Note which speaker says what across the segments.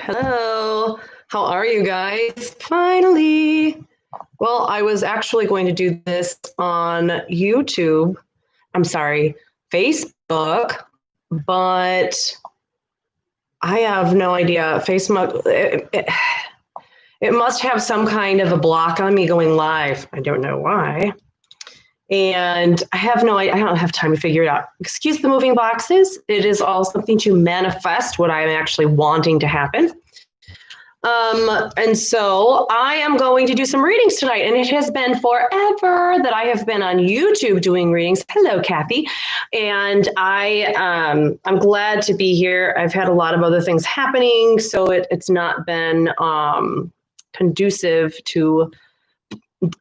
Speaker 1: Hello. How are you guys? Finally. Well, I was actually going to do this on YouTube. I'm sorry, Facebook, but I have no idea. Facebook, it must have some kind of a block on me going live. I don't know why. And I have no idea. I don't have time to figure it out. Excuse the moving boxes. It is all something to manifest what I'm actually wanting to happen. And so I am going to do some readings tonight, and it has been forever that I have been on YouTube doing readings. Hello, Kathy. And I'm glad to be here. I've had a lot of other things happening, so it's not been conducive to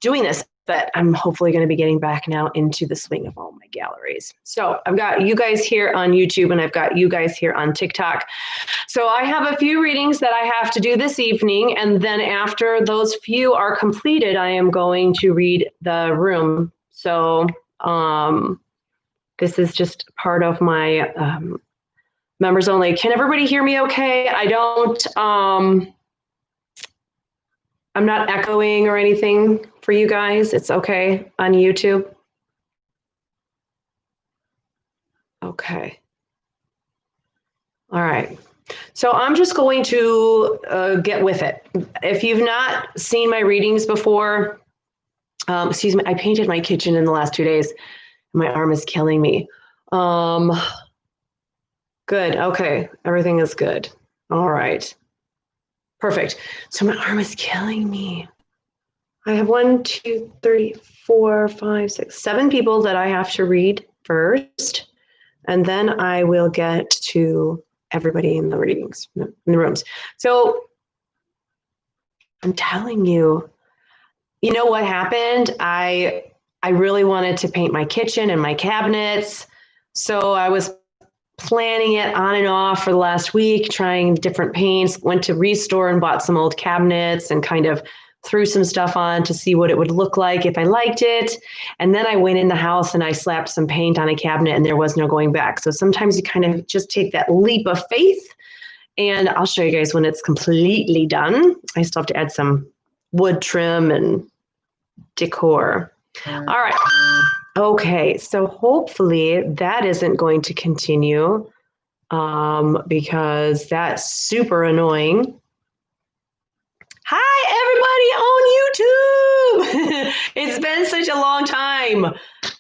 Speaker 1: doing this, but I'm hopefully going to be getting back now into the swing of all my galleries. So I've got you guys here on YouTube, and I've got you guys here on TikTok. So I have a few readings that I have to do this evening, and then after those few are completed, I am going to read the room. So this is just part of my members only. Can everybody hear me okay? I'm not echoing or anything for you guys. It's okay on YouTube. Okay. All right. So I'm just going to get with it. If you've not seen my readings before, excuse me, I painted my kitchen in the last 2 days. My arm is killing me. Good. Okay. Everything is good. All right. Perfect. So my arm is killing me. I have 1, 2, 3, 4, 5, 6, 7 people that I have to read first, and then I will get to everybody in the readings, in the rooms. So I'm telling you, you know what happened? I really wanted to paint my kitchen and my cabinets, so I was planning it on and off for the last week, trying different paints, went to Restore and bought some old cabinets and kind of threw some stuff on to see what it would look like if I liked it. And then I went in the house and I slapped some paint on a cabinet and there was no going back. So sometimes you kind of just take that leap of faith, and I'll show you guys when it's completely done. I still have to add some wood trim and decor. All right. Okay, so hopefully that isn't going to continue because that's super annoying. Hi, everybody on YouTube. It's been such a long time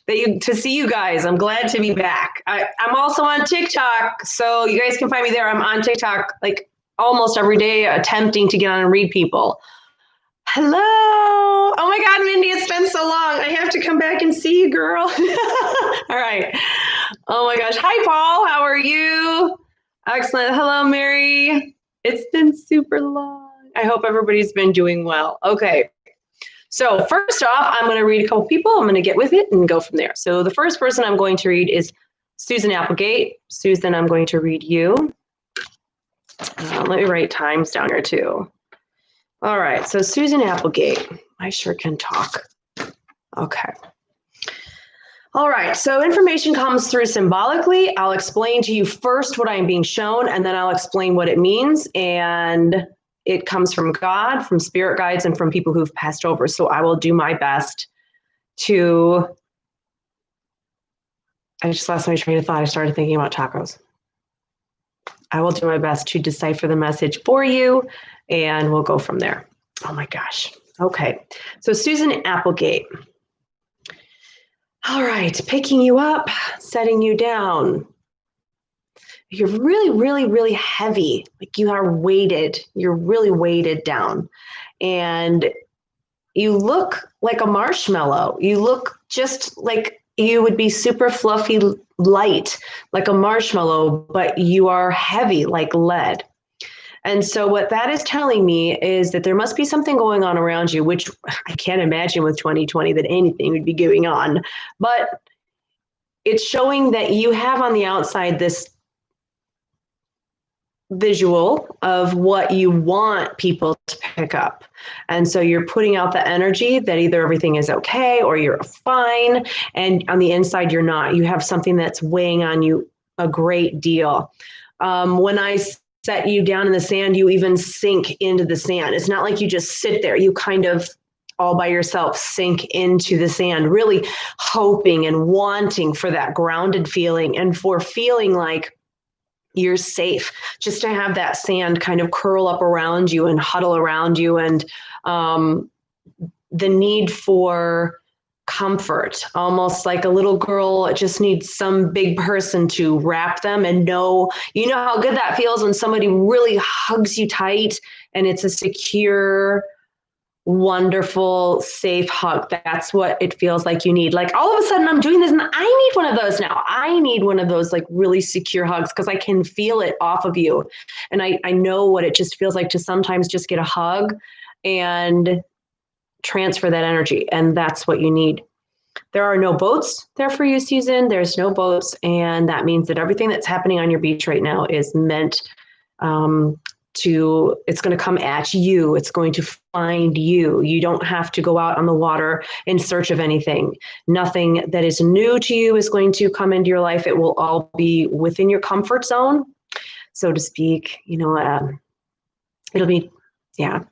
Speaker 1: to see you guys. I'm glad to be back. I'm also on TikTok, so you guys can find me there. I'm on TikTok like almost every day attempting to get on and read people. Hello. Oh my God, Mindy, it's been so long. I have to come back and see you, girl. All right. Oh my gosh. Hi, Paul. How are you? Excellent. Hello, Mary. It's been super long. I hope everybody's been doing well. Okay. So first off, I'm going to read a couple people. I'm going to get with it and go from there. So the first person I'm going to read is Susan Applegate. Susan, I'm going to read you. Let me write times down here too. All right, so Susan Applegate, I sure can talk. Okay. All right, so information comes through symbolically. I'll explain to you first what I'm being shown, and then I'll explain what it means. And it comes from God, from spirit guides, and from people who've passed over. So I will do my best to, I just lost my train of thought. I started thinking about tacos. I will do my best to decipher the message for you, and we'll go from there. Oh my gosh. Okay. So Susan Applegate. All right. Picking you up, setting you down. You're really, really, really heavy. Like you are weighted. You're really weighted down. And you look like a marshmallow. You look just like you would be super fluffy, light, like a marshmallow, but you are heavy like lead. And so what that is telling me is that there must be something going on around you, which I can't imagine with 2020 that anything would be going on. But it's showing that you have on the outside this visual of what you want people to pick up. And so you're putting out the energy that either everything is okay or you're fine. And on the inside, you're not. You have something that's weighing on you a great deal. When I set you down in the sand, you even sink into the sand. It's not like you just sit there. You kind of all by yourself sink into the sand, really hoping and wanting for that grounded feeling and for feeling like you're safe, just to have that sand kind of curl up around you and huddle around you. And the need for comfort, almost like a little girl just needs some big person to wrap them and know, you know how good that feels when somebody really hugs you tight and it's a secure, wonderful, safe hug. That's what it feels like you need. Like all of a sudden I'm doing this and I need one of those now. I need one of those like really secure hugs because I can feel it off of you. And I know what it just feels like to sometimes just get a hug and transfer that energy. And that's what you need. There are no boats there for you, Susan. There's no boats. And that means that everything that's happening on your beach right now is meant it's going to come at you. It's going to find you. You don't have to go out on the water in search of anything. Nothing that is new to you is going to come into your life. It will all be within your comfort zone, so to speak. It'll be, yeah.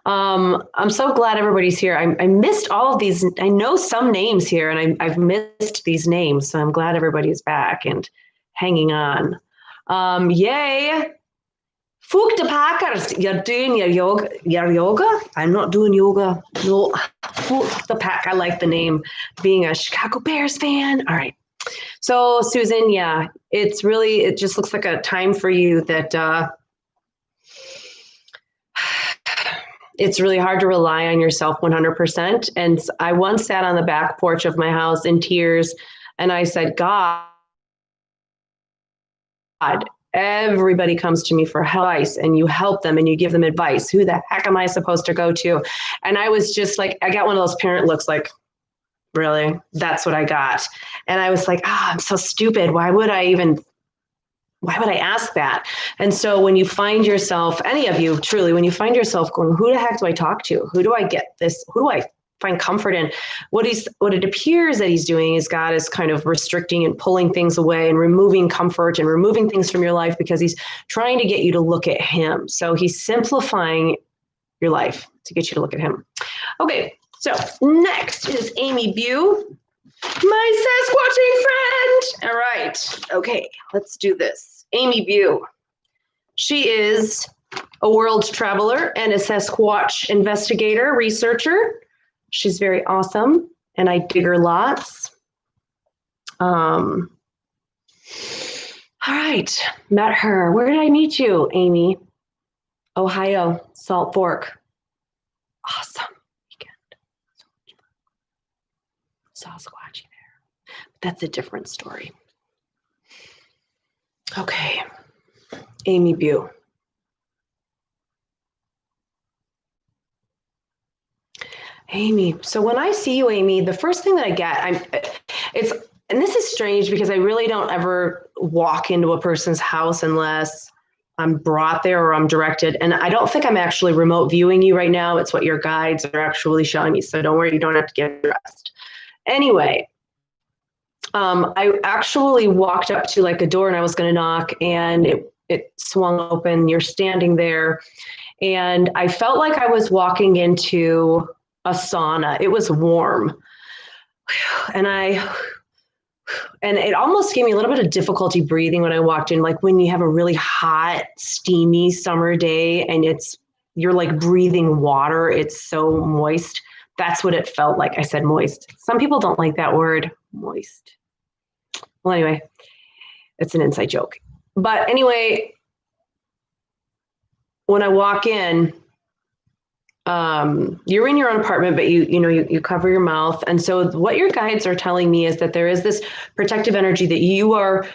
Speaker 1: I'm so glad everybody's here. I missed all of these. I know some names here and I've missed these names. So I'm glad everybody's back and hanging on. Yay. Fuck the Packers. You're doing your yoga? I'm not doing yoga. No, fuck the pack. I like the name, being a Chicago Bears fan. All right. So Susan, yeah, it just looks like a time for you that it's really hard to rely on yourself 100%. And I once sat on the back porch of my house in tears and I said, God, everybody comes to me for advice and you help them and you give them advice. Who the heck am I supposed to go to? And I was just like, I got one of those parent looks like, really? That's what I got. And I was like, I'm so stupid. Why would I ask that? And so when you find yourself, any of you truly, when you find yourself going, who the heck do I talk to? Who do I get this? Who do I find comfort in? What it appears that he's doing is God is kind of restricting and pulling things away and removing comfort and removing things from your life because he's trying to get you to look at him. So he's simplifying your life to get you to look at him. Okay, so next is Amy Bew, my Sasquatching friend. All right, okay, let's do this. Amy Bew. She is a world traveler and a Sasquatch investigator, researcher. She's very awesome, and I dig her lots. All right, met her. Where did I meet you, Amy? Ohio, Salt Fork. Awesome weekend. Saw Squatchy there. That's a different story. Okay, Amy Bew. Amy, so when I see you, Amy, the first thing that I get, and this is strange because I really don't ever walk into a person's house unless I'm brought there or I'm directed. And I don't think I'm actually remote viewing you right now. It's what your guides are actually showing me. So don't worry, you don't have to get dressed. Anyway, I actually walked up to like a door and I was going to knock and it swung open. You're standing there. And I felt like I was walking into a sauna. It was warm. And it almost gave me a little bit of difficulty breathing when I walked in, like when you have a really hot, steamy summer day and you're like breathing water. It's so moist. That's what it felt like. I said moist. Some people don't like that word, moist. Well, anyway, it's an inside joke. But anyway, when I walk in, you're in your own apartment, but you cover your mouth. And so what your guides are telling me is that there is this protective energy that you are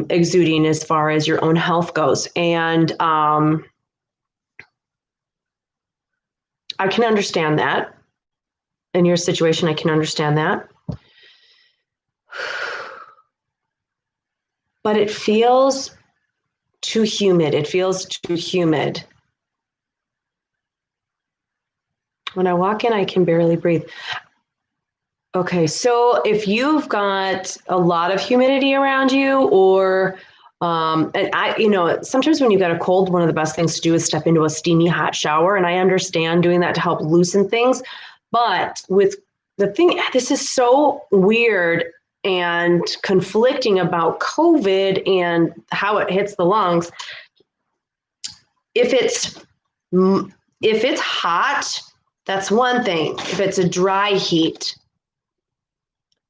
Speaker 1: exuding as far as your own health goes. And I can understand that. In your situation, I can understand that. But it feels too humid. It feels too humid. When I walk in, I can barely breathe. Okay, so if you've got a lot of humidity around you or And sometimes when you got a cold, one of the best things to do is step into a steamy hot shower. And I understand doing that to help loosen things. But with the thing, this is so weird and conflicting about COVID and how it hits the lungs. If it's hot, that's one thing. If it's a dry heat,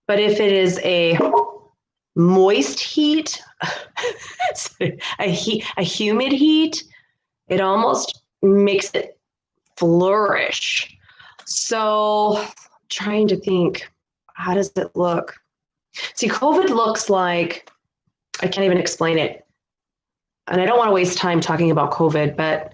Speaker 1: but if it is a moist heat, a humid heat, it almost makes it flourish. So, trying to think, how does it look? See, COVID looks like, I can't even explain it. And I don't want to waste time talking about COVID, but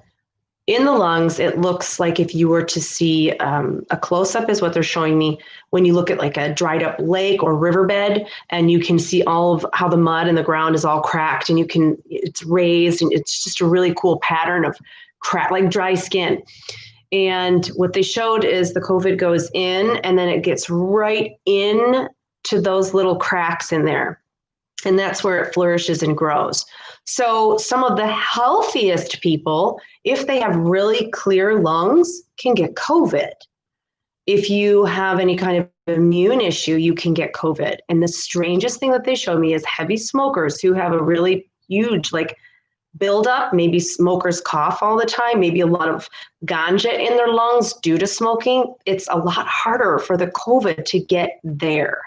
Speaker 1: in the lungs, it looks like if you were to see a close-up is what they're showing me when you look at like a dried up lake or riverbed, and you can see all of how the mud in the ground is all cracked, and it's raised, and it's just a really cool pattern of crack, like dry skin. And what they showed is the COVID goes in, and then it gets right in to those little cracks in there. And that's where it flourishes and grows. So some of the healthiest people, if they have really clear lungs, can get COVID. If you have any kind of immune issue, you can get COVID. And the strangest thing that they showed me is heavy smokers who have a really huge buildup, maybe smokers cough all the time, maybe a lot of ganja in their lungs due to smoking. It's a lot harder for the COVID to get there.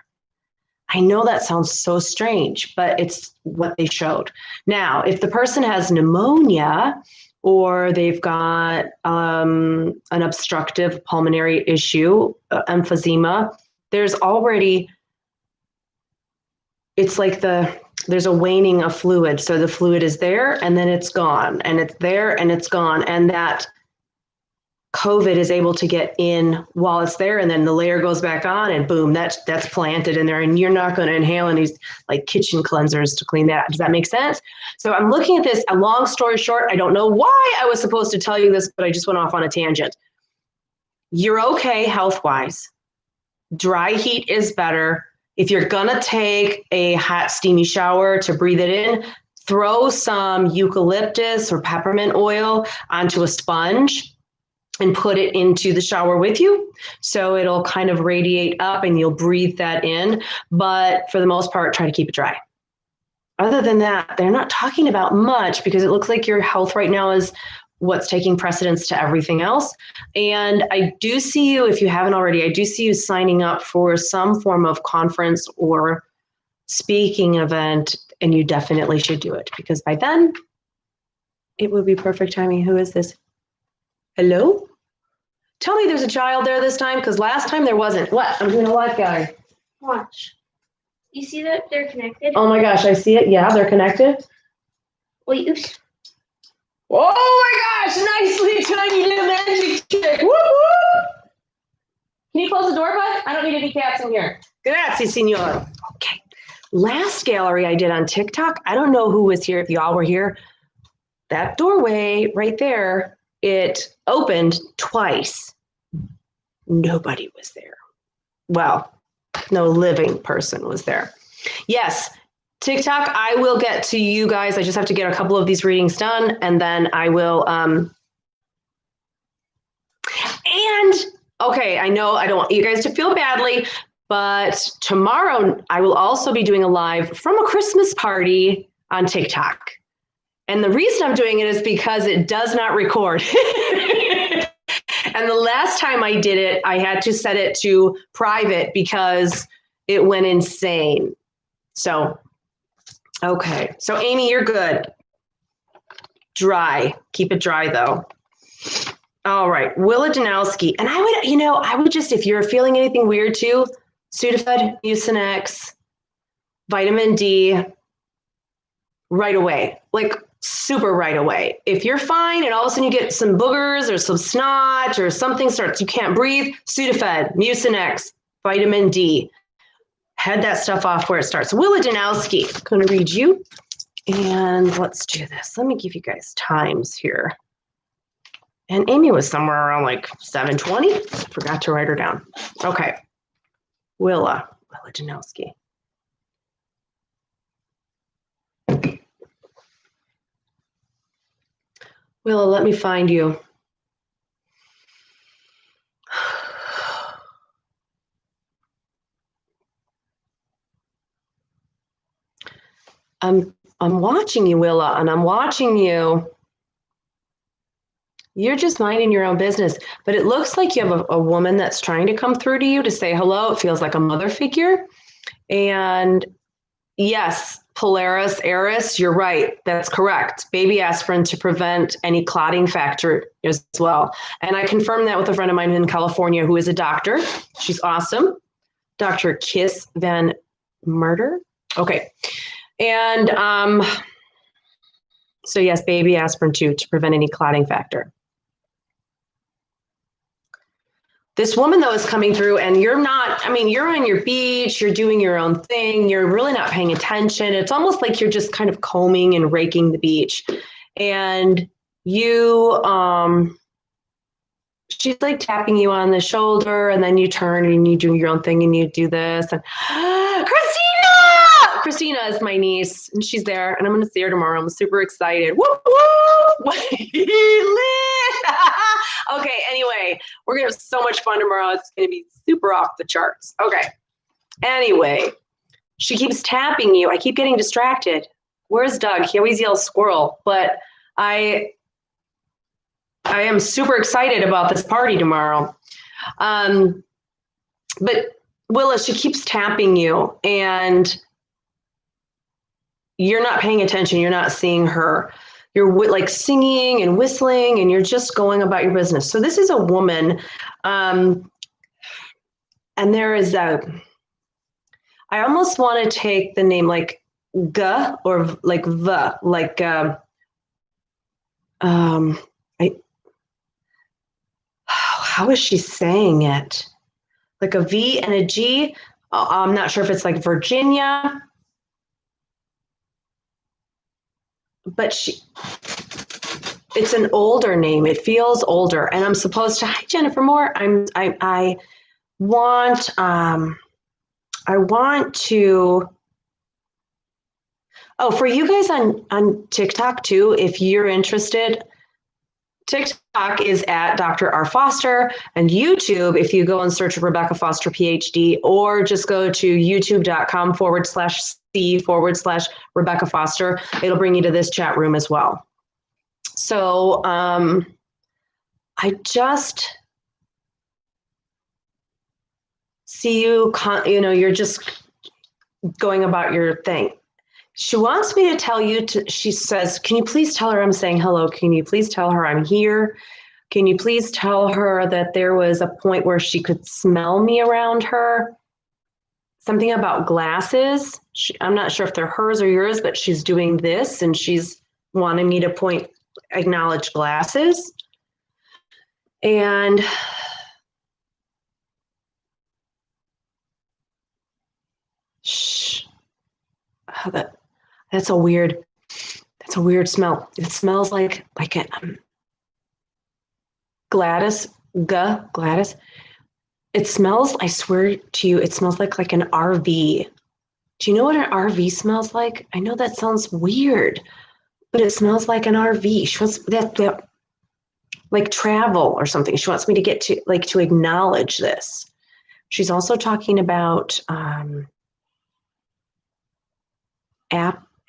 Speaker 1: I know that sounds so strange, but it's what they showed. Now, if the person has pneumonia or they've got an obstructive pulmonary issue, emphysema, there's like there's a waning of fluid. So the fluid is there and then it's gone, and it's there and it's gone. And that COVID is able to get in while it's there, and then the layer goes back on, and boom, that's planted in there, and you're not going to inhale any like kitchen cleansers to clean that. Does that make sense? So I'm looking at this. A long story short, I don't know why I was supposed to tell you this, but I just went off on a tangent. You're okay health-wise. Dry heat is better. If you're going to take a hot, steamy shower to breathe it in, throw some eucalyptus or peppermint oil onto a sponge and put it into the shower with you. So it'll kind of radiate up and you'll breathe that in. But for the most part, try to keep it dry. Other than that, they're not talking about much because it looks like your health right now is what's taking precedence to everything else. And I do see you, if you haven't already, I do see you signing up for some form of conference or speaking event, and you definitely should do it because by then it will be perfect timing. Who is this? Hello? Tell me there's a child there this time, because last time there wasn't. What? I'm doing a live guy.
Speaker 2: Watch. You see that they're connected?
Speaker 1: Oh my gosh, I see it. Yeah, they're connected.
Speaker 2: Wait, oops.
Speaker 1: Oh my gosh, nicely done. You did a magic trick. Woo woo! Can you close the door, bud? I don't need any cats in here. Grazie, signor. Okay. Last gallery I did on TikTok, I don't know who was here, if y'all were here. That doorway right there, it opened twice. Nobody was there. Well, no living person was there. Yes, TikTok, I will get to you guys. I just have to get a couple of these readings done, and then I will. Okay, I know I don't want you guys to feel badly, but tomorrow I will also be doing a live from a Christmas party on TikTok. And the reason I'm doing it is because it does not record. And the last time I did it, I had to set it to private because it went insane. So, okay. So Amy, you're good. Dry. Keep it dry though. All right. Willa Janowski. And I would just, if you're feeling anything weird too, Sudafed, Mucinex, vitamin D, right away. Like super right away. If you're fine and all of a sudden you get some boogers or some snot or something starts, you can't breathe, Sudafed, Mucinex, vitamin D. Head that stuff off where it starts. Willa Janowski, I'm going to read you. And let's do this. Let me give you guys times here. And Amy was somewhere around like 7:20. Forgot to write her down. Okay. Willa Janowski. Willa, let me find you. I'm watching you, Willa, and I'm watching you. You're just minding your own business, but it looks like you have a woman that's trying to come through to you to say hello. It feels like a mother figure. And yes, Polaris, Eris, you're right. That's correct. Baby aspirin to prevent any clotting factor as well. And I confirmed that with a friend of mine in California who is a doctor. She's awesome. Dr. Kiss Van Murder. Okay. And so yes, baby aspirin too, to prevent any clotting factor. This woman, though, is coming through and you're not, I mean, you're on your beach, you're doing your own thing, you're really not paying attention. It's almost like you're just kind of combing and raking the beach. And you, she's like tapping you on the shoulder and then you turn and you do your own thing and you do this. And Christina is my niece and she's there and I'm going to see her tomorrow. I'm super excited. Woo, woo! Okay, anyway, we're going to have so much fun tomorrow. It's going to be super off the charts. Okay. Anyway, she keeps tapping you. I keep getting distracted. Where's Doug? He always yells squirrel, but I am super excited about this party tomorrow. But Willa, she keeps tapping you and you're not paying attention. You're not seeing her. You're like singing and whistling and you're just going about your business. So this is a woman. And there is I almost want to take the name like G or like V, like, how is she saying it? Like a V and a G. I'm not sure if it's like Virginia, but it's an older name. It feels older. And I'm supposed to, hi, Jennifer Moore. I want to, oh, for you guys on TikTok too, if you're interested, TikTok is at Dr. R. Foster, and YouTube, if you go and search Rebecca Foster, PhD, or just go to youtube.com/C/Rebecca Foster, it'll bring you to this chat room as well. So I just see you, you're just going about your thing. She wants me to tell you, she says, can you please tell her I'm saying hello? Can you please tell her I'm here? Can you please tell her that there was a point where she could smell me around her? Something about glasses. I'm not sure if they're hers or yours, but she's doing this and she's wanting me to acknowledge glasses. And that's a weird smell. It smells like a Gladys. It smells, I swear to you, it smells like an RV. Do you know what an RV smells like? I know that sounds weird, but it smells like an RV. She wants that like travel or something. She wants me to get to to acknowledge this. She's also talking about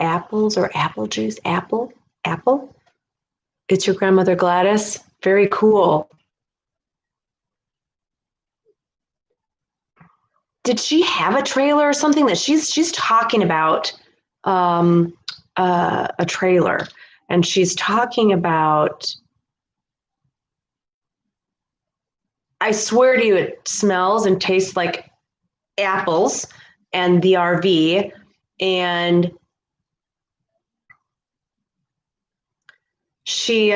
Speaker 1: apples or apple juice. Apple. It's your grandmother Gladys. Very cool. Did she have a trailer or something that she's talking about a trailer, and she's talking about, I swear to you, it smells and tastes like apples and the RV. And she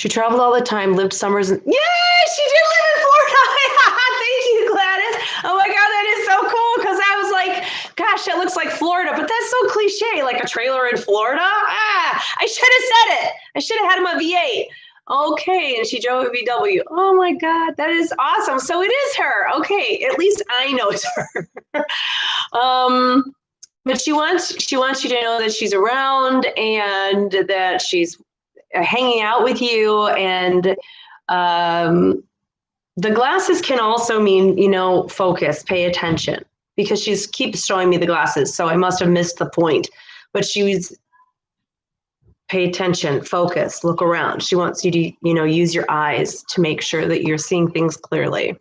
Speaker 1: traveled all the time, lived summers, and yay, she did live in Florida. Thank you, Gladys. Oh my God, that is so cool, because I was like, gosh, that looks like Florida, but that's so cliche, like a trailer in Florida. I should have said it. I should have had him a V8. Okay, and she drove a VW. Oh my God, that is awesome. So it is her. Okay, at least I know it's her. But she wants you to know that she's around and that she's hanging out with you. And the glasses can also mean, focus, pay attention, because she keeps showing me the glasses. So I must have missed the point. But she's pay attention, focus, look around. She wants you to, use your eyes to make sure that you're seeing things clearly.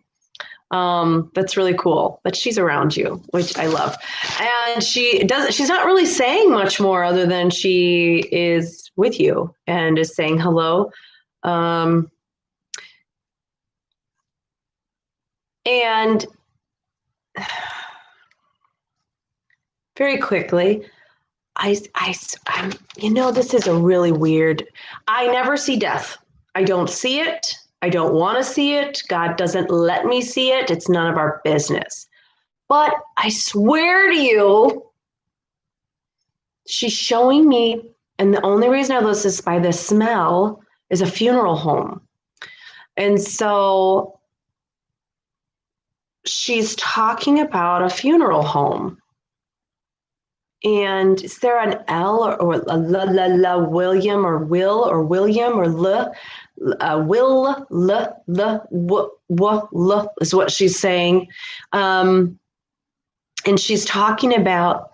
Speaker 1: That's really cool. But she's around you, which I love. And she's not really saying much more other than she is with you and is saying hello. And very quickly, this is a really weird, I never see death. I don't see it. I don't want to see it. God doesn't let me see it. It's none of our business. But I swear to you, she's showing me, and the only reason I know this is by the smell, is a funeral home. And so she's talking about a funeral home. And is there an L or a William or Will or William or Will is what she's saying. And she's talking about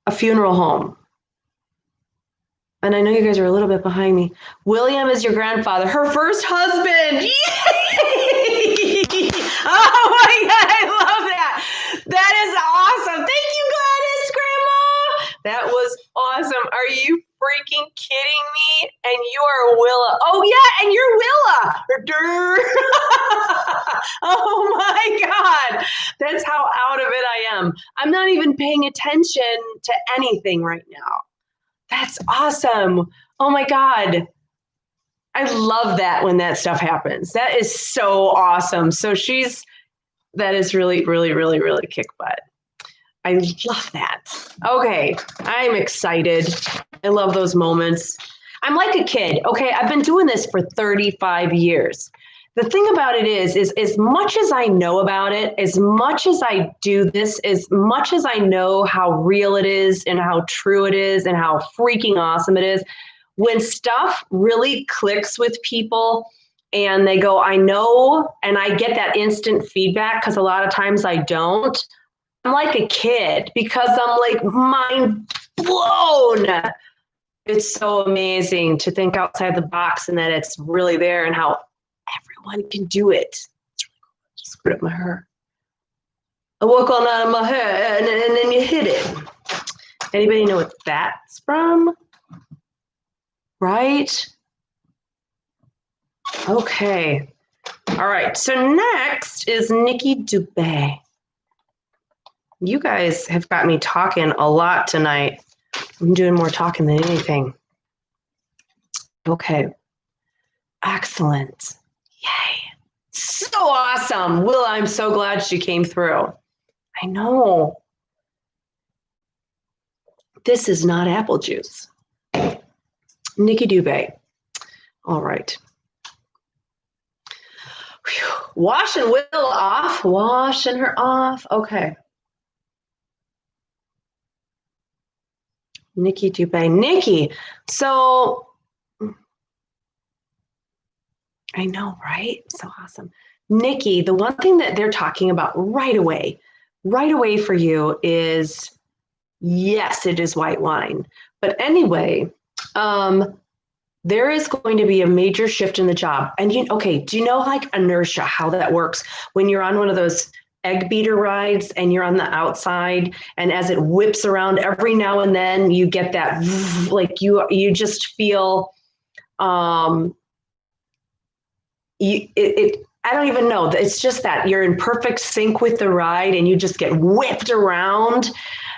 Speaker 1: a funeral home. And I know you guys are a little bit behind me. William is your grandfather, her first husband. Yay! Oh my God, I love that. That is awesome. Thank you, Gladys, Grandma. That was awesome. Are you freaking kidding me? And you are Willa. Oh yeah, and you're Willa. Oh my God. That's how out of it I am. I'm not even paying attention to anything right now. That's awesome. Oh my God. I love that when that stuff happens. That is so awesome. So that is really, really, really, really kick butt. I love that. Okay. I'm excited. I love those moments. I'm like a kid. Okay. I've been doing this for 35 years. The thing about it is as much as I know about it, as much as I do this, as much as I know how real it is and how true it is and how freaking awesome it is, when stuff really clicks with people and they go, I know, and I get that instant feedback, because a lot of times I don't, I'm like a kid because I'm like mind blown. It's so amazing to think outside the box and that it's really there and how everyone can do it. It's really cool. Just screwed up my hair. I work all night on my hair and then you hit it. Anybody know what that's from? Right? Okay. All right. So next is Nikki Dubay. You guys have got me talking a lot tonight. I'm doing more talking than anything. Okay. Excellent. Yay. So awesome. Willa, I'm so glad she came through. I know. This is not apple juice. Nikki Dubay. All right. Whew. Washing Willa off. Washing her off. Okay. Nikki Dubay. Nikki. So, I know, right? So awesome. Nikki, the one thing that they're talking about right away for you is, yes, it is white wine. But anyway, there is going to be a major shift in the job. And do you know like inertia, how that works? When you're on one of those egg beater rides and you're on the outside, and as it whips around every now and then, you get that, like you just feel, I don't even know. It's just that you're in perfect sync with the ride and you just get whipped around.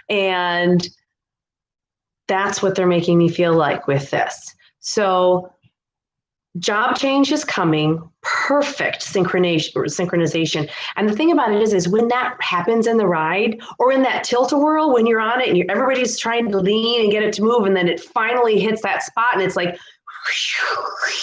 Speaker 1: And that's what they're making me feel like with this. So job change is coming, perfect synchronization. And the thing about it is when that happens in the ride or in that tilt-a-whirl, when you're on it and everybody's trying to lean and get it to move, and then it finally hits that spot and it's like,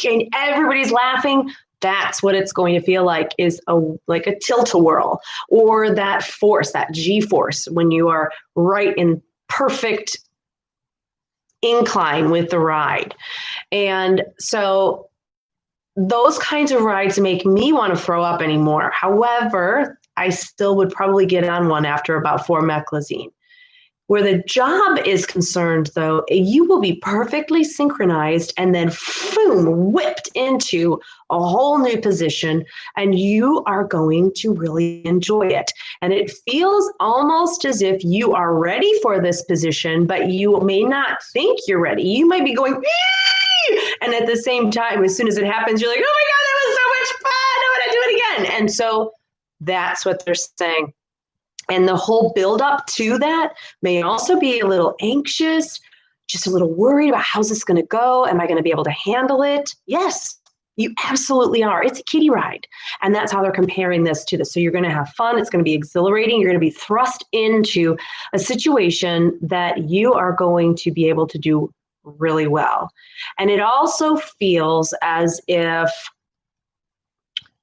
Speaker 1: and everybody's laughing, That's what it's going to feel like, is like a tilt-a-whirl, or that force, that G-force, when you are right in perfect incline with the ride. And so those kinds of rides make me want to throw up anymore. However, I still would probably get on one after about 4 meclizine. Where the job is concerned, though, you will be perfectly synchronized and then boom, whipped into a whole new position, and you are going to really enjoy it. And it feels almost as if you are ready for this position, but you may not think you're ready. You might be going, "Yay!" And at the same time, as soon as it happens, you're like, oh my God, that was so much fun. I want to do it again. And so that's what they're saying. And the whole build up to that may also be a little anxious, just a little worried about how's this going to go? Am I going to be able to handle it? Yes, you absolutely are. It's a kiddie ride. And that's how they're comparing this to this. So you're going to have fun. It's going to be exhilarating. You're going to be thrust into a situation that you are going to be able to do really well. And it also feels as if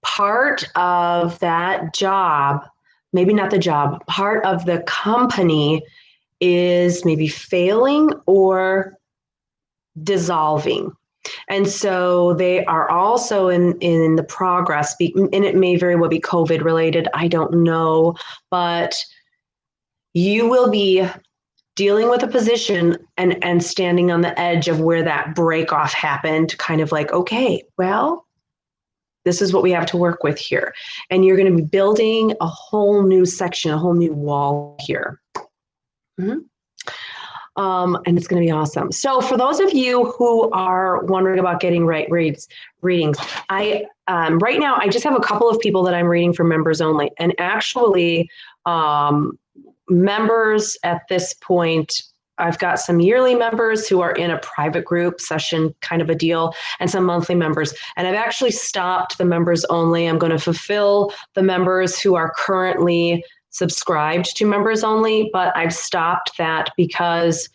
Speaker 1: part of that job, maybe not the job, part of the company is maybe failing or dissolving. And so they are also in the progress, and it may very well be COVID related, I don't know, but you will be dealing with a position and standing on the edge of where that break off happened, kind of like, okay, well, this is what we have to work with here. And you're going to be building a whole new section, a whole new wall here. Mm-hmm. And it's going to be awesome. So for those of you who are wondering about getting readings, I right now, I just have a couple of people that I'm reading for members only. And actually, members at this point, I've got some yearly members who are in a private group session kind of a deal, and some monthly members. And I've actually stopped the members only. I'm going to fulfill the members who are currently subscribed to members only, but I've stopped that because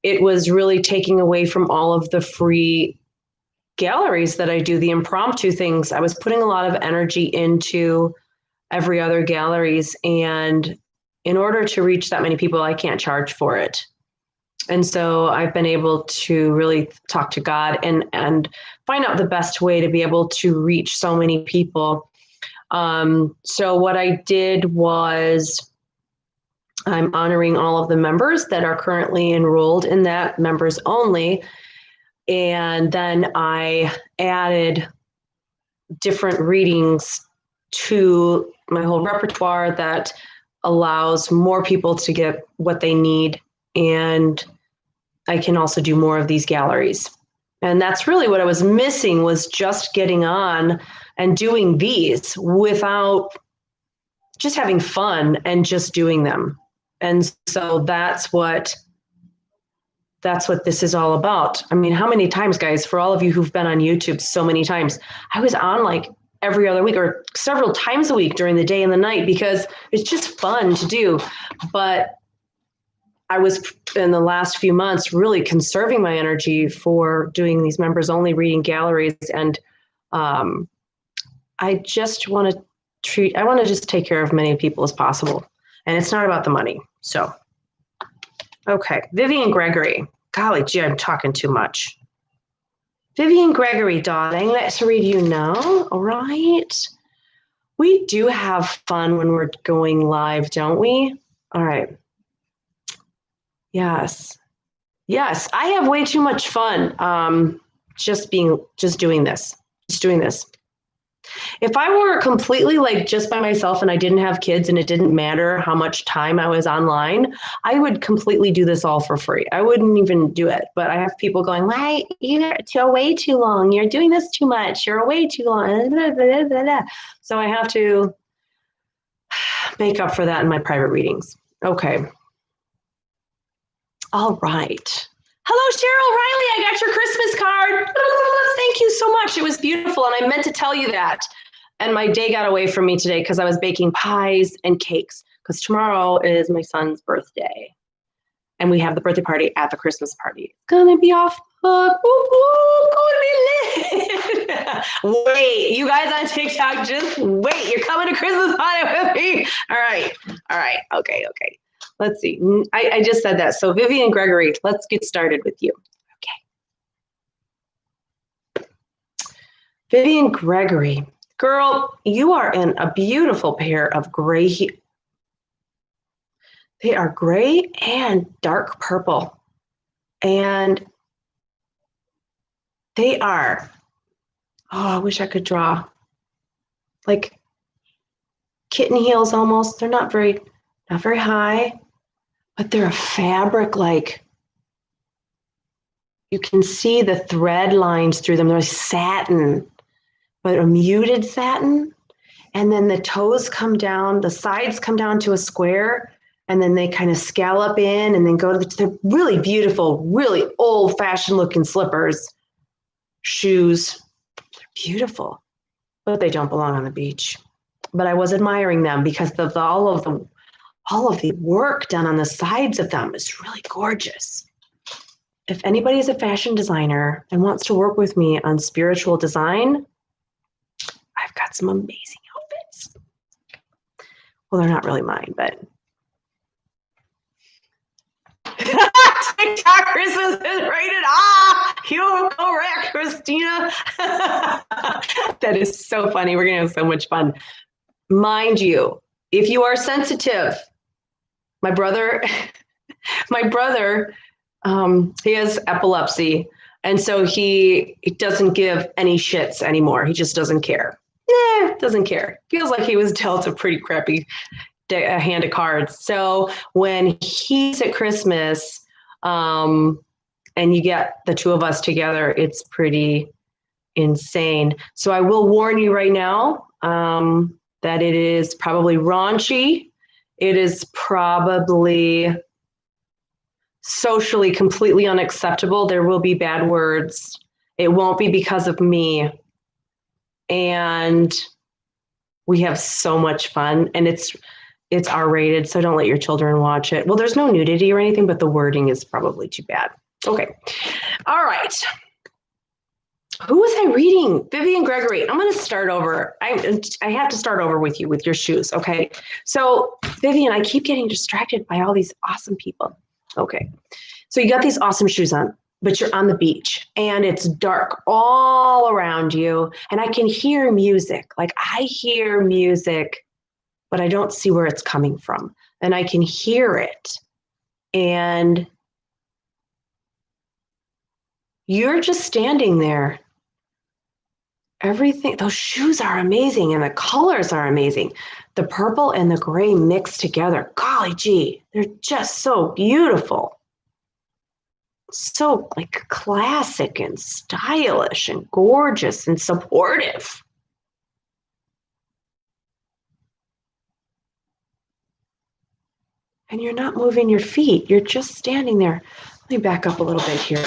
Speaker 1: it was really taking away from all of the free galleries that I do, the impromptu things. I was putting a lot of energy into every other galleries, and in order to reach that many people, I can't charge for it. And so I've been able to really talk to God and find out the best way to be able to reach so many people. So what I did was I'm honoring all of the members that are currently enrolled in that, members only. And then I added different readings to my whole repertoire that allows more people to get what they need. And I can also do more of these galleries. And that's really what I was missing, was just getting on and doing these without just having fun and just doing them. And so that's what this is all about. I mean, how many times, guys, for all of you who've been on YouTube so many times, I was on like every other week or several times a week during the day and the night, because it's just fun to do. But I was, in the last few months, really conserving my energy for doing these members only reading galleries. And I just want to just take care of as many people as possible. And it's not about the money. So, okay. Vivian Gregory. Golly gee, I'm talking too much. Vivian Gregory, darling, let's read you now. All right. We do have fun when we're going live, don't we? All right. Yes. Yes, I have way too much fun just doing this. If I were completely like just by myself and I didn't have kids and it didn't matter how much time I was online, I would completely do this all for free. I wouldn't even do it. But I have people going, why, you're away too long. You're doing this too much. You're away too long. Blah, blah, blah, blah. So I have to make up for that in my private readings. Okay. All right. Hello, Cheryl Riley. I got your Christmas card. Thank you so much. It was beautiful. And I meant to tell you that. And my day got away from me today because I was baking pies and cakes, because tomorrow is my son's birthday. And we have the birthday party at the Christmas party. It's going to be Wait, you guys on TikTok, just wait. You're coming to Christmas party with me. All right. Okay. Let's see. I just said that. So Vivian Gregory, let's get started with you. Okay. Vivian Gregory, girl, you are in a beautiful pair of gray. They are gray and dark purple. And they are, I wish I could draw, like kitten heels almost. They're not very high, but they're a fabric, like you can see the thread lines through them. They're satin, but a muted satin. And then the toes come down, the sides come down to a square, and then they kind of scallop in and then go to they're really beautiful, really old-fashioned looking slippers, shoes. They're beautiful, but they don't belong on the beach. But I was admiring them because of all of the work done on the sides of them is really gorgeous. If anybody is a fashion designer and wants to work with me on spiritual design, I've got some amazing outfits. Well, they're not really mine, but TikTok Christmas is rated R. You correct, Christina. That is so funny. We're gonna have so much fun. Mind you, if you are sensitive, my brother, he has epilepsy, and so he doesn't give any shits anymore. He just doesn't care. Doesn't care. Feels like he was dealt a pretty crappy hand of cards. So when he's at Christmas, and you get the two of us together, it's pretty insane. So I will warn you right now that it is probably raunchy. It is probably socially completely unacceptable. There will be bad words. It won't be because of me. And we have so much fun, and it's R-rated, so don't let your children watch it. Well, there's no nudity or anything, but the wording is probably too bad. Okay. All right. Who was I reading? Vivian Gregory. I'm going to start over. I have to start over with you with your shoes. Okay. So Vivian, I keep getting distracted by all these awesome people. Okay. So you got these awesome shoes on, but you're on the beach and it's dark all around you. And I can hear music. Like I hear music, but I don't see where it's coming from. And I can hear it. And you're just standing there. Everything, those shoes are amazing and the colors are amazing. The purple and the gray mixed together. Golly gee, they're just so beautiful. So like classic and stylish and gorgeous and supportive. And you're not moving your feet. You're just standing there. Let me back up a little bit here.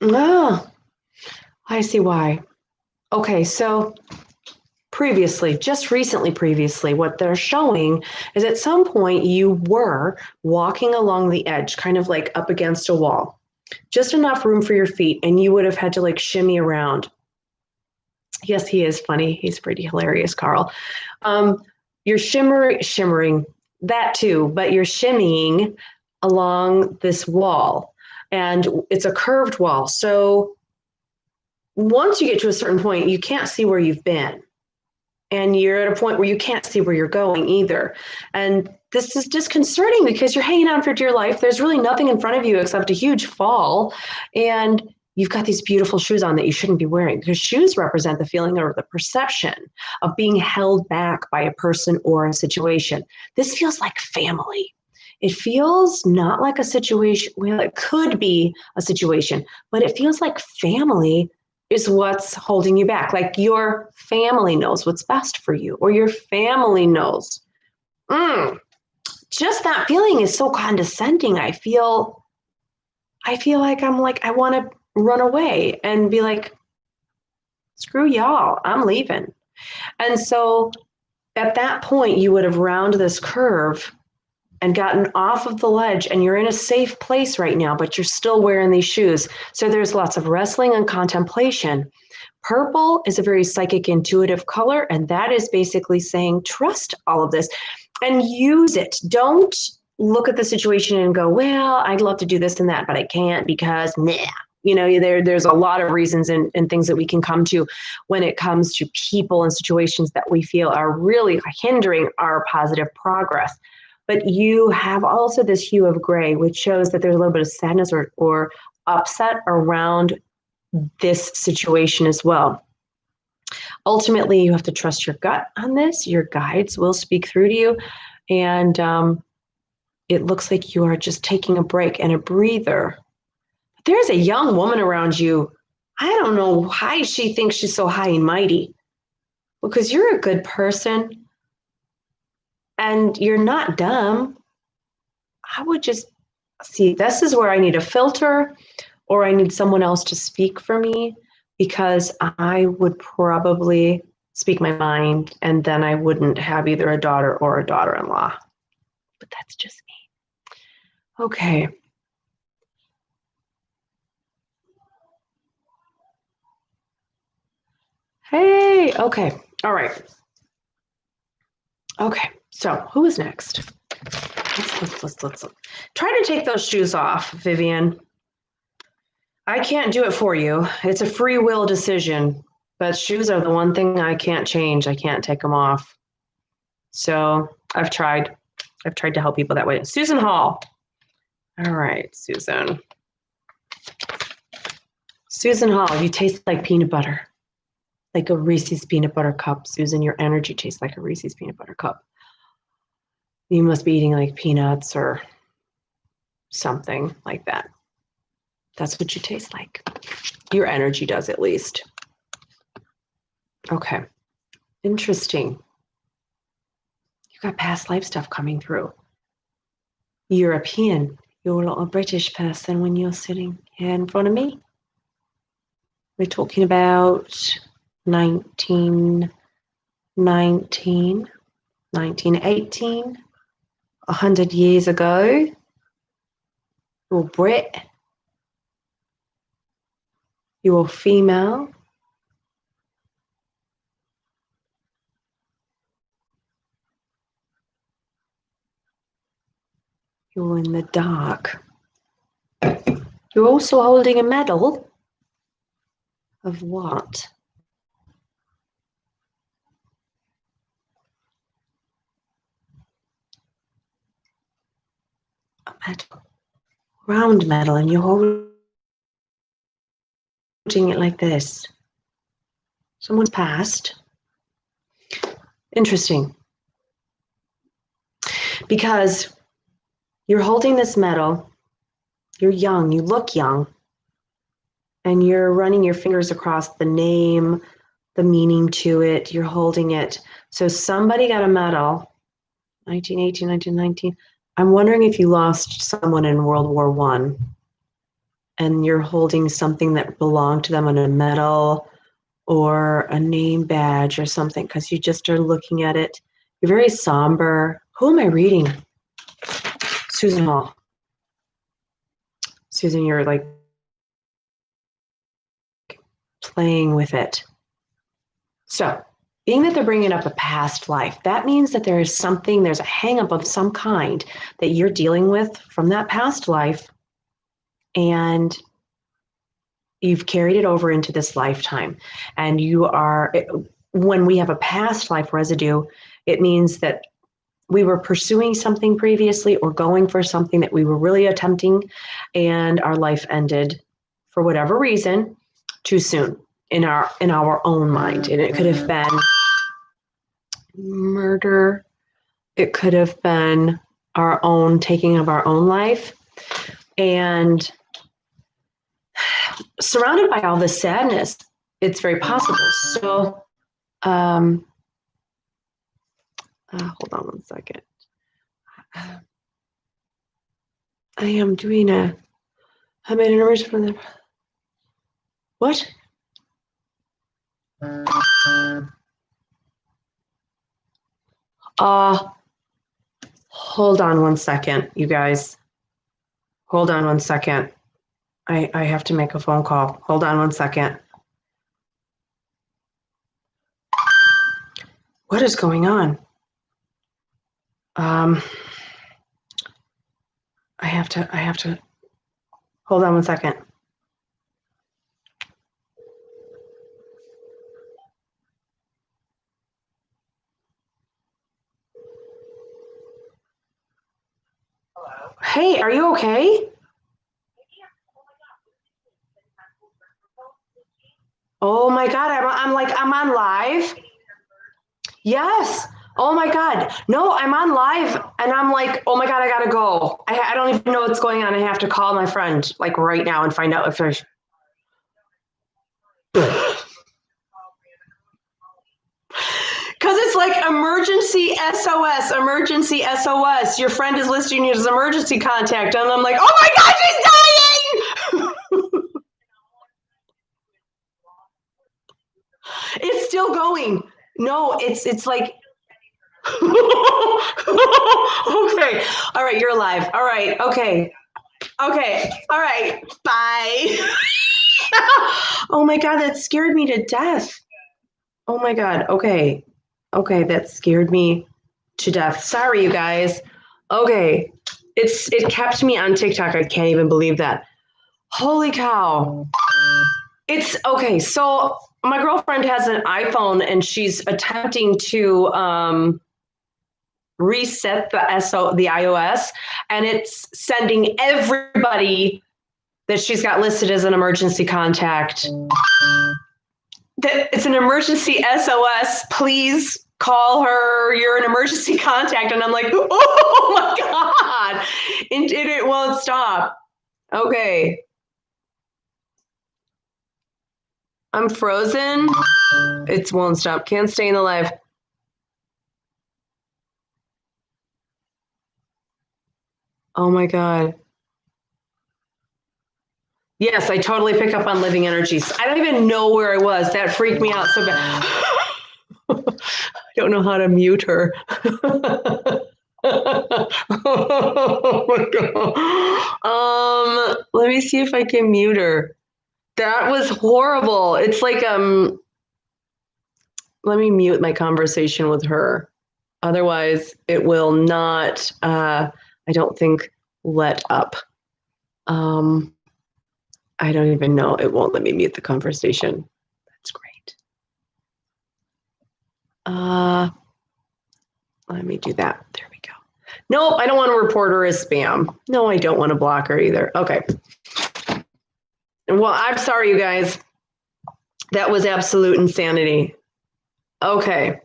Speaker 1: Oh, I see why. Okay, so just recently, what they're showing is at some point you were walking along the edge, kind of like up against a wall, just enough room for your feet, and you would have had to like shimmy around. Yes, he is funny. He's pretty hilarious, Carl. You're shimmering, that too, but you're shimmying along this wall. And it's a curved wall. So once you get to a certain point, you can't see where you've been. And you're at a point where you can't see where you're going either. And this is disconcerting because you're hanging on for dear life. There's really nothing in front of you except a huge fall. And you've got these beautiful shoes on that you shouldn't be wearing because shoes represent the feeling or the perception of being held back by a person or a situation. This feels like family. It feels not like a situation. Well, it could be a situation, but it feels like family is what's holding you back. Like your family knows what's best for you, or your family knows. Just that feeling is so condescending. I feel like I want to run away and be like, screw y'all, I'm leaving. And so at that point, you would have rounded this curve and gotten off of the ledge, and you're in a safe place right now, but you're still wearing these shoes. So there's lots of wrestling and contemplation. Purple is a very psychic, intuitive color, and that is basically saying, trust all of this and use it. Don't look at the situation and go, well, I'd love to do this and that, but I can't because, nah. You know, there's a lot of reasons and things that we can come to when it comes to people and situations that we feel are really hindering our positive progress. But you have also this hue of gray, which shows that there's a little bit of sadness or upset around this situation as well. Ultimately, you have to trust your gut on this. Your guides will speak through to you. And it looks like you are just taking a break and a breather. There's a young woman around you. I don't know why she thinks she's so high and mighty, because you're a good person and you're not dumb. I would just see, this is where I need a filter, or I need someone else to speak for me, because I would probably speak my mind and then I wouldn't have either a daughter or a daughter-in-law. But that's just me. Okay. Hey, okay. All right. Okay, so who is next? Let's try to take those shoes off, Vivian. I can't do it for you. It's a free will decision, but shoes are the one thing I can't change. I can't take them off. So I've tried to help people that way. Susan Hall. All right, Susan. Susan Hall, you taste like peanut butter. Like a Reese's peanut butter cup. Susan, your energy tastes like a Reese's peanut butter cup. You must be eating like peanuts or something like that. That's what you taste like. Your energy does, at least. Okay. Interesting. You got past life stuff coming through. European. You're not a British person when you're sitting here in front of me. We're talking about 1918, 100 years ago. You're Brit. You're female. You're in the dark. You're also holding a medal. Of what? A medal. Round medal, and you're holding it like this. Someone's passed. Interesting. Because you're holding this medal, you're young, you look young, and you're running your fingers across the name, the meaning to it, you're holding it. So somebody got a medal, 1918, 1919. I'm wondering if you lost someone in World War I, and you're holding something that belonged to them on a medal or a name badge or something, because you just are looking at it. You're very somber. Who am I reading? Susan Hall. Susan, you're like playing with it. So, being that they're bringing up a past life, that means that there is something, there's a hang-up of some kind that you're dealing with from that past life, and you've carried it over into this lifetime. And you are, when we have a past life residue, it means that we were pursuing something previously or going for something that we were really attempting, and our life ended for whatever reason too soon in our own mind. And it could have been murder. It could have been our own taking of our own life. And surrounded by all this sadness, it's very possible. So, hold on one second. I am doing I made an image from the, what? Hold on one second, you guys. Hold on one second. I have to make a phone call. Hold on one second. What is going on? I have to, hold on one second. Hey, are you okay? Oh my God, I'm on live. Yes. Oh my God. No, I'm on live and I'm like, oh my God, I gotta go. I don't even know what's going on. I have to call my friend like right now and find out if there's. Because it's like emergency SOS, emergency SOS. Your friend is listing you as emergency contact. And I'm like, oh my God, she's dying. It's still going. No, it's like. Okay. All right. You're alive. All right. Okay. Okay. All right. Bye. Oh my God. That scared me to death. Oh my God. Okay. Okay. That scared me to death. Sorry, you guys. Okay. It kept me on TikTok. I can't even believe that. Holy cow. It's okay. So my girlfriend has an iPhone and she's attempting to reset the iOS, and it's sending everybody that she's got listed as an emergency contact. That it's an emergency SOS. Please call her. You're an emergency contact. And I'm like, oh my God. And it won't stop. Okay. I'm frozen. It won't stop. Can't stay in the live. Oh my God. Yes, I totally pick up on living energies. I don't even know where I was. That freaked me out so bad. I don't know how to mute her. Oh my God. Let me see if I can mute her. That was horrible. It's like let me mute my conversation with her. Otherwise, it will not I don't think let up. I don't even know. It won't let me mute the conversation. That's great. Let me do that. There we go. Nope, I don't want to report her as spam. No, I don't want to block her either. Okay. Well, I'm sorry, you guys. That was absolute insanity. Okay.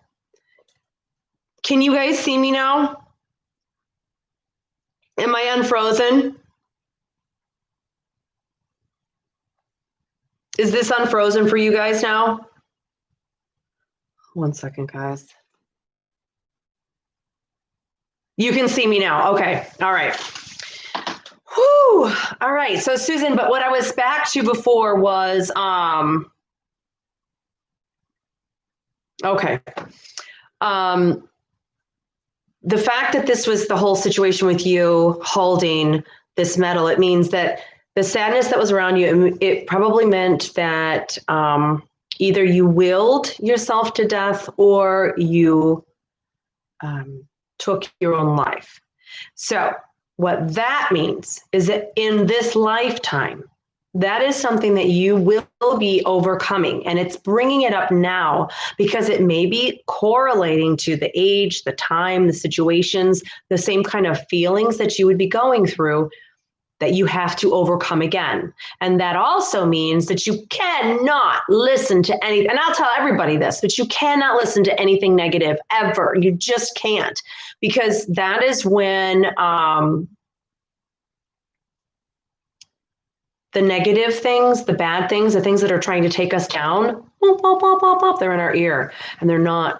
Speaker 1: Can you guys see me now? Am I unfrozen? Is this unfrozen for you guys now? One second, guys. You can see me now. Okay. All right. Whew. All right. So Susan, but what I was back to before was okay. The fact that this was the whole situation with you holding this medal, it means that the sadness that was around you, it probably meant that either you willed yourself to death or you took your own life. So what that means is that in this lifetime, that is something that you will be overcoming. And it's bringing it up now because it may be correlating to the age, the time, the situations, the same kind of feelings that you would be going through that you have to overcome again. And that also means that you cannot listen to any, and I'll tell everybody this, but you cannot listen to anything negative ever. You just can't, because that is when the negative things, the bad things, the things that are trying to take us down, they're in our ear and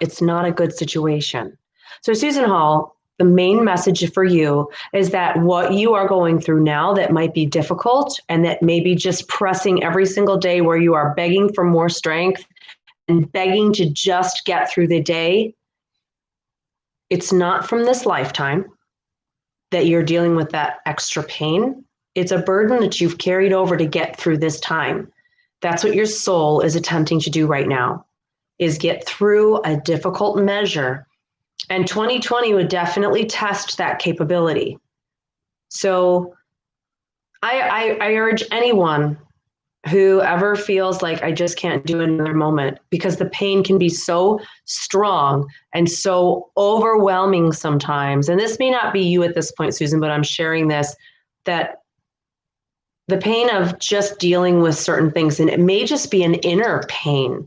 Speaker 1: it's not a good situation. So Susan Hall, the main message for you is that what you are going through now that might be difficult and that may be just pressing every single day where you are begging for more strength and begging to just get through the day, it's not from this lifetime. that you're dealing with that extra pain. It's a burden that you've carried over to get through this time. That's what your soul is attempting to do right now, is get through a difficult measure. And 2020 would definitely test that capability. So I urge anyone who ever feels like I just can't do another moment, because the pain can be so strong and so overwhelming sometimes. And this may not be you at this point, Susan, but I'm sharing this, that the pain of just dealing with certain things, and it may just be an inner pain.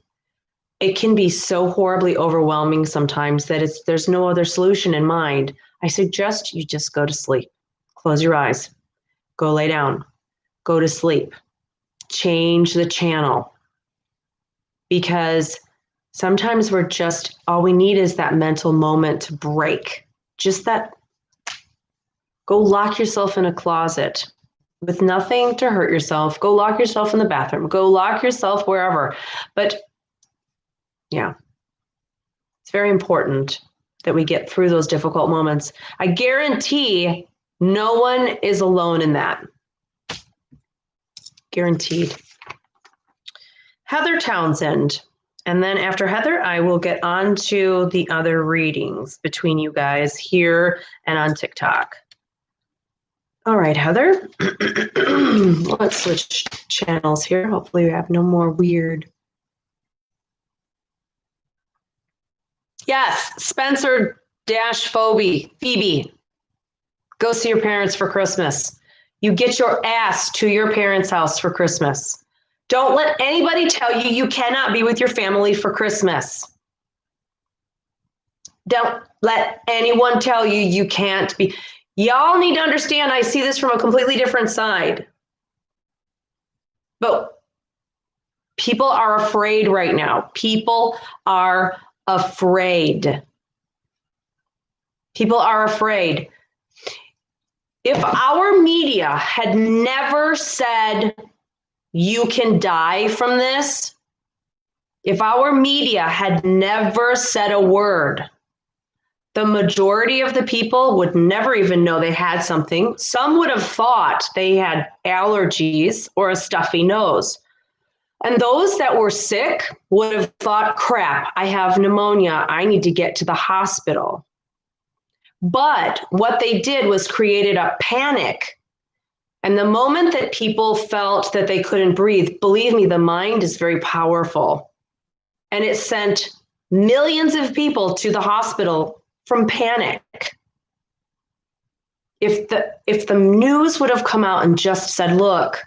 Speaker 1: It can be so horribly overwhelming sometimes that there's no other solution in mind. I suggest you just go to sleep. Close your eyes. Go lay down. Go to sleep. Change the channel. Because sometimes all we need is that mental moment to break. Just that. Go lock yourself in a closet with nothing to hurt yourself. Go lock yourself in the bathroom. Go lock yourself wherever. But yeah, it's very important that we get through those difficult moments. I guarantee no one is alone in that. Guaranteed. Heather Townsend. And then after Heather, I will get on to the other readings between you guys here and on TikTok. All right, Heather. Let's switch channels here. Hopefully we have no more weird. Yes, Spencer-Phoebe. Go see your parents for Christmas. You get your ass to your parents' house for Christmas. Don't let anybody tell you you cannot be with your family for Christmas. Don't let anyone tell you you can't be. Y'all need to understand, I see this from a completely different side. But people are afraid right now. People are afraid. People are afraid. If our media had never said you can die from this, if our media had never said a word, the majority of the people would never even know they had something. Some would have thought they had allergies or a stuffy nose. And those that were sick would have thought, crap, I have pneumonia. I need to get to the hospital. But what they did was created a panic. And the moment that people felt that they couldn't breathe, believe me, the mind is very powerful. And it sent millions of people to the hospital from panic. If the news would have come out and just said, look,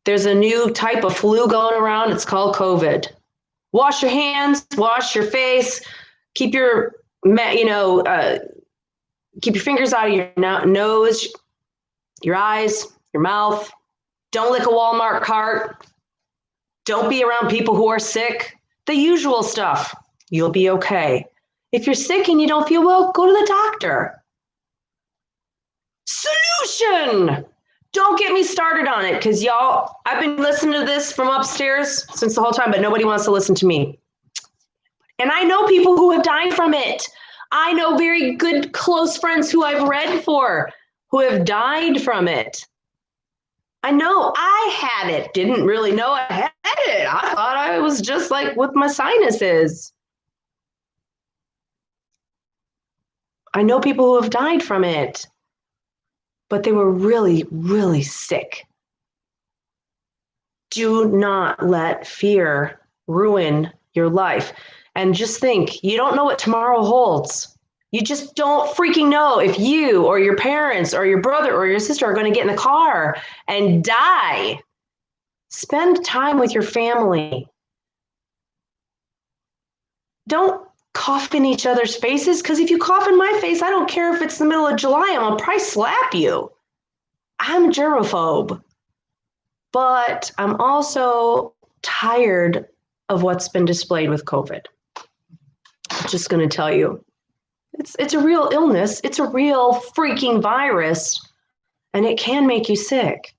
Speaker 1: there's a new type of flu going around. It's called COVID. Wash your hands, wash your face, keep your fingers out of your nose, your eyes, your mouth. Don't lick a Walmart cart. Don't be around people who are sick. The usual stuff. You'll be okay. If you're sick and you don't feel well, go to the doctor. Solution! Don't get me started on it, because y'all, I've been listening to this from upstairs since the whole time, but nobody wants to listen to me. And I know people who have died from it. I know very good, close friends who I've read for who have died from it. I know I had it. Didn't really know I had it. I thought I was just like with my sinuses. I know people who have died from it, but they were really, really sick. Do not let fear ruin your life. And just think, you don't know what tomorrow holds. You just don't freaking know if you or your parents or your brother or your sister are going to get in the car and die. Spend time with your family. Don't cough in each other's faces, because if you cough in my face, I don't care if it's the middle of July, I'm going to probably slap you. I'm a germaphobe. But I'm also tired of what's been displayed with COVID. I'm just going to tell you. It's a real illness. It's a real freaking virus, and it can make you sick.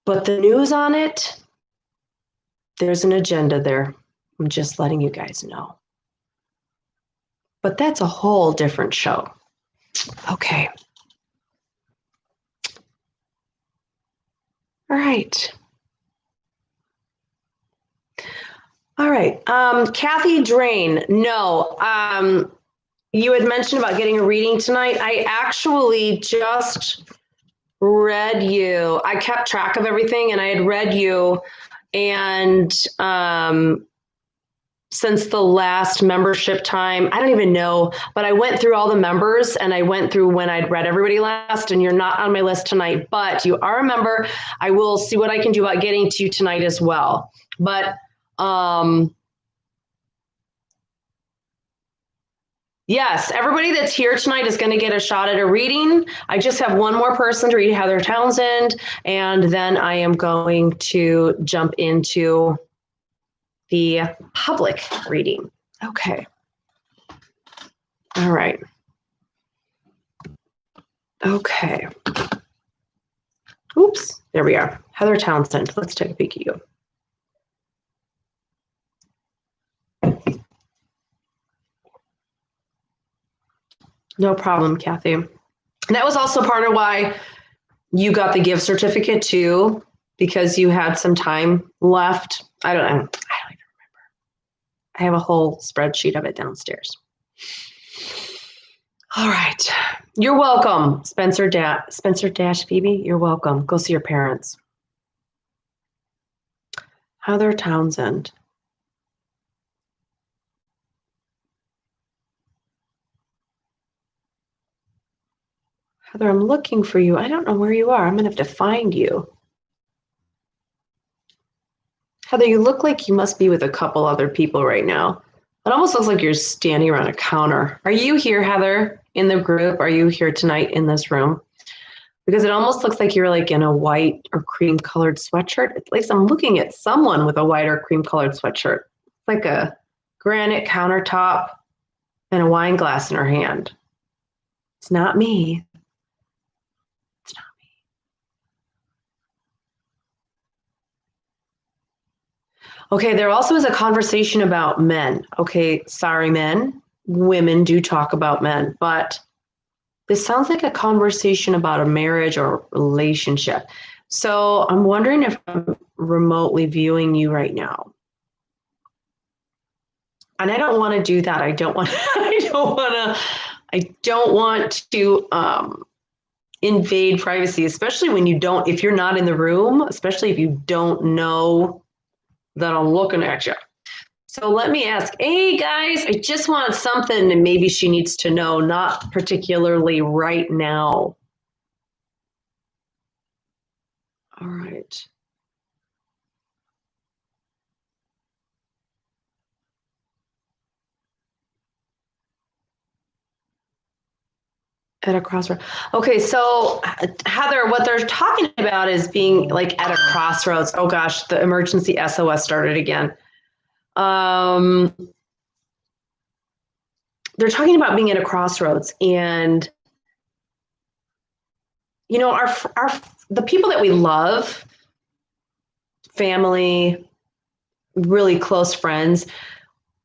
Speaker 1: But the news on it, there's an agenda there. I'm just letting you guys know. But that's a whole different show. Okay. All right. All right. Kathy Drain, no. You had mentioned about getting a reading tonight. I actually just read you. I kept track of everything and I had read you. And since the last membership time, I don't even know, but I went through all the members and I went through when I'd read everybody last, and you're not on my list tonight, but you are a member. I will see what I can do about getting to you tonight as well. But yes, everybody that's here tonight is going to get a shot at a reading. I just have one more person to read, Heather Townsend, and then I am going to jump into the public reading. Okay. All right. Okay. Oops, there we are. Heather Townsend, let's take a peek at you. No problem, Kathy. And that was also part of why you got the gift certificate too, because you had some time left. I don't even remember. I have a whole spreadsheet of it downstairs. All right. You're welcome, Spencer Dash Phoebe. You're welcome. Go see your parents. Heather Townsend. Heather, I'm looking for you. I don't know where you are. I'm going to have to find you. Heather, you look like you must be with a couple other people right now. It almost looks like you're standing around a counter. Are you here, Heather, in the group? Are you here tonight in this room? Because it almost looks like you're like in a white or cream colored sweatshirt. At least I'm looking at someone with a white or cream colored sweatshirt. It's like a granite countertop and a wine glass in her hand. It's not me. It's not me. Okay, there also is a conversation about men. Okay, sorry, men. Women do talk about men, but this sounds like a conversation about a marriage or relationship. So I'm wondering if I'm remotely viewing you right now. And I don't want to do that. I don't want to invade privacy, especially when if you're not in the room, especially if you don't know that I'm looking at you. So let me ask, hey guys, I just want something and maybe she needs to know, not particularly right now. All right. At a crossroads. Okay, so Heather, what they're talking about is being like at a crossroads. Oh gosh, the emergency SOS started again. They're talking about being at a crossroads, and you know, the people that we love, family, really close friends,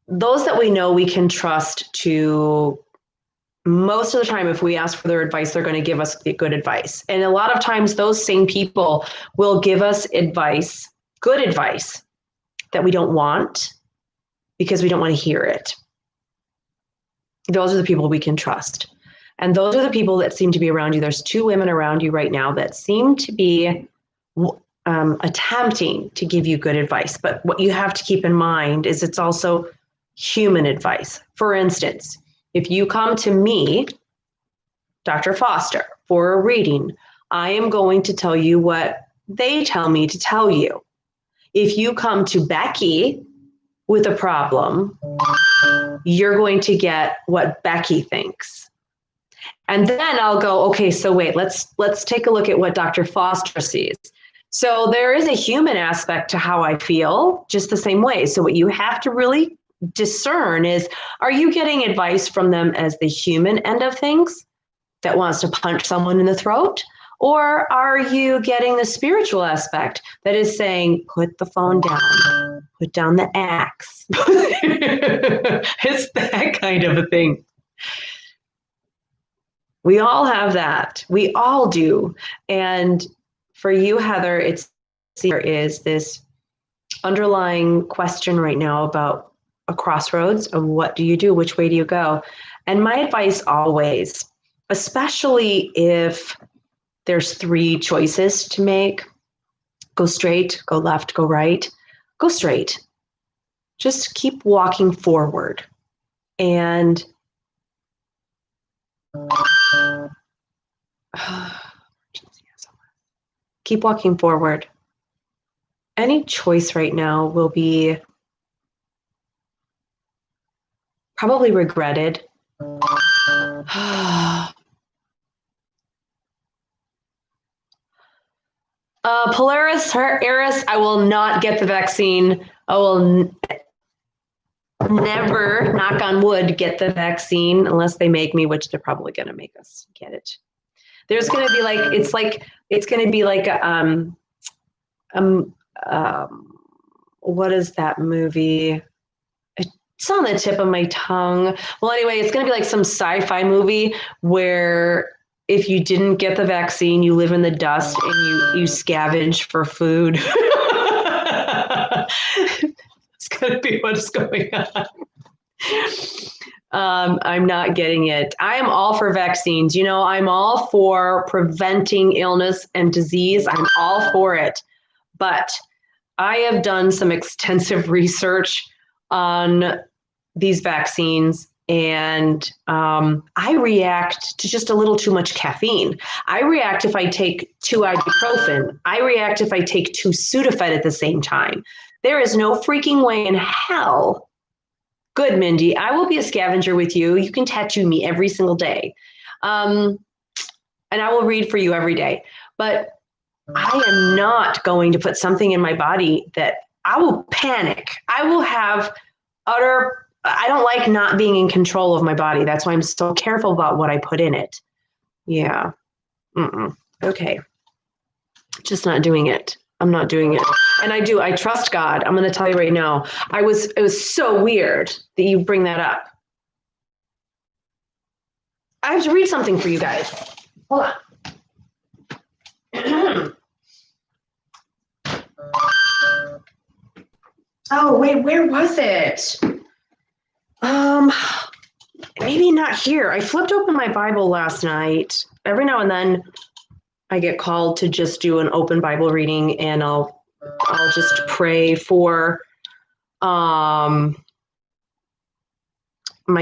Speaker 1: those that we know we can trust to. Most of the time, if we ask for their advice, they're going to give us good advice. And a lot of times those same people will give us advice, good advice, that we don't want because we don't want to hear it. Those are the people we can trust. And those are the people that seem to be around you. There's 2 women around you right now that seem to be attempting to give you good advice. But what you have to keep in mind is it's also human advice. For instance, if you come to me, Dr. Foster, for a reading, I am going to tell you what they tell me to tell you. If you come to Becky with a problem, you're going to get what Becky thinks. And then I'll go, okay, so wait, let's take a look at what Dr. Foster sees. So there is a human aspect to how I feel, just the same way. So what you have to really discern is, are you getting advice from them as the human end of things that wants to punch someone in the throat? Or are you getting the spiritual aspect that is saying, put the phone down, put down the axe? It's that kind of a thing. We all have that. We all do. And for you, Heather, there is this underlying question right now about a crossroads of what do you do? Which way do you go? And my advice always, especially if there's 3 choices to make, go straight, go left, go right, go straight. Just keep walking forward. And keep walking forward. Any choice right now will be probably regretted. Polaris, Eris, I will not get the vaccine. I will never, knock on wood, get the vaccine unless they make me, which they're probably going to make us get it. There's going to be it's going to be like what is that movie? It's on the tip of my tongue. Well, anyway, it's going to be like some sci-fi movie where if you didn't get the vaccine, you live in the dust and you scavenge for food. It's going to be what's going on. I'm not getting it. I am all for vaccines. I'm all for preventing illness and disease. I'm all for it. But I have done some extensive research on these vaccines, and I react to just a little too much caffeine. I react if I take 2 ibuprofen. I react if I take 2 Sudafed at the same time. There is no freaking way in hell. Good, Mindy. I will be a scavenger with you. You can tattoo me every single day. And I will read for you every day. But I am not going to put something in my body that I will panic. I will have I don't like not being in control of my body. That's why I'm so careful about what I put in it. Yeah. Okay. Just not doing it. I'm not doing it. And I trust God. I'm going to tell you right now. It was so weird that you bring that up. I have to read something for you guys. Hold on. Oh, wait, where was it? Maybe not here. I flipped open my Bible last night. Every now and then I get called to just do an open Bible reading, and I'll just pray for my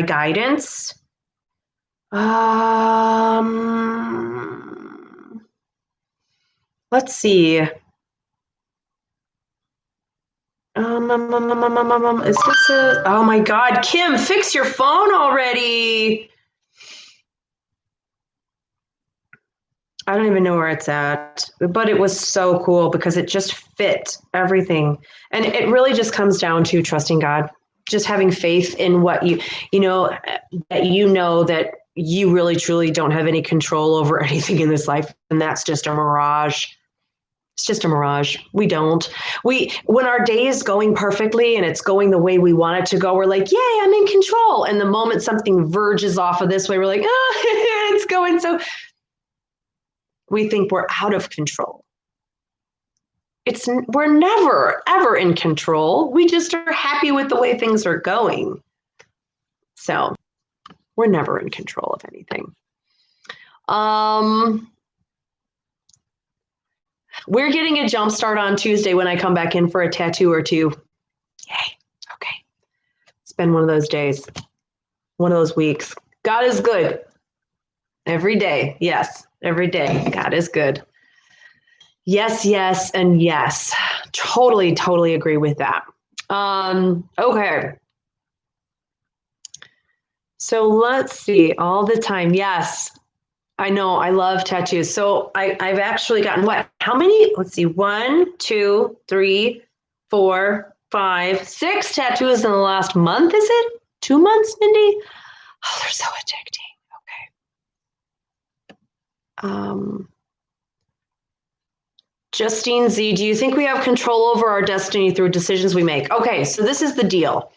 Speaker 1: guidance. Let's see. Is this a, oh my God, Kim, fix your phone already. I don't even know where it's at, but it was so cool because it just fit everything. And it really just comes down to trusting God, just having faith in what that that you really, truly don't have any control over anything in this life. And that's just a mirage. It's just a mirage. We don't. When our day is going perfectly and it's going the way we want it to go, we're like, yay, I'm in control. And the moment something verges off of this way, we're like, oh, it's going so. We think we're out of control. We're never, ever in control. We just are happy with the way things are going. So we're never in control of anything. We're getting a jump start on Tuesday when I come back in for a tattoo or 2. Yay. Okay. It's been one of those days, one of those weeks. God is good. Every day. Yes. Every day. God is good. Yes, yes, and yes. Totally, totally agree with that. Okay. So let's see. All the time. Yes. I know. I love tattoos. So I've actually gotten how many? Let's see. 1, 2, 3, 4, 5, 6 tattoos in the last month. Is it 2 months, Mindy? Oh, they're so addicting. Okay. Justine Z, do you think we have control over our destiny through decisions we make? Okay, so this is the deal.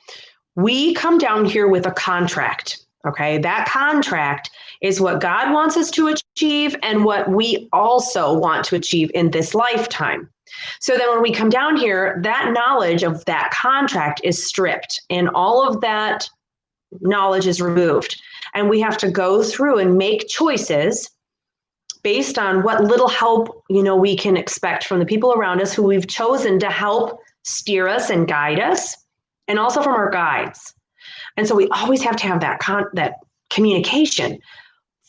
Speaker 1: We come down here with a contract, Okay, that contract is what God wants us to achieve and what we also want to achieve in this lifetime. So then when we come down here, that knowledge of that contract is stripped and all of that knowledge is removed. And we have to go through and make choices based on what little help, we can expect from the people around us who we've chosen to help steer us and guide us, and also from our guides. And so we always have to have that communication.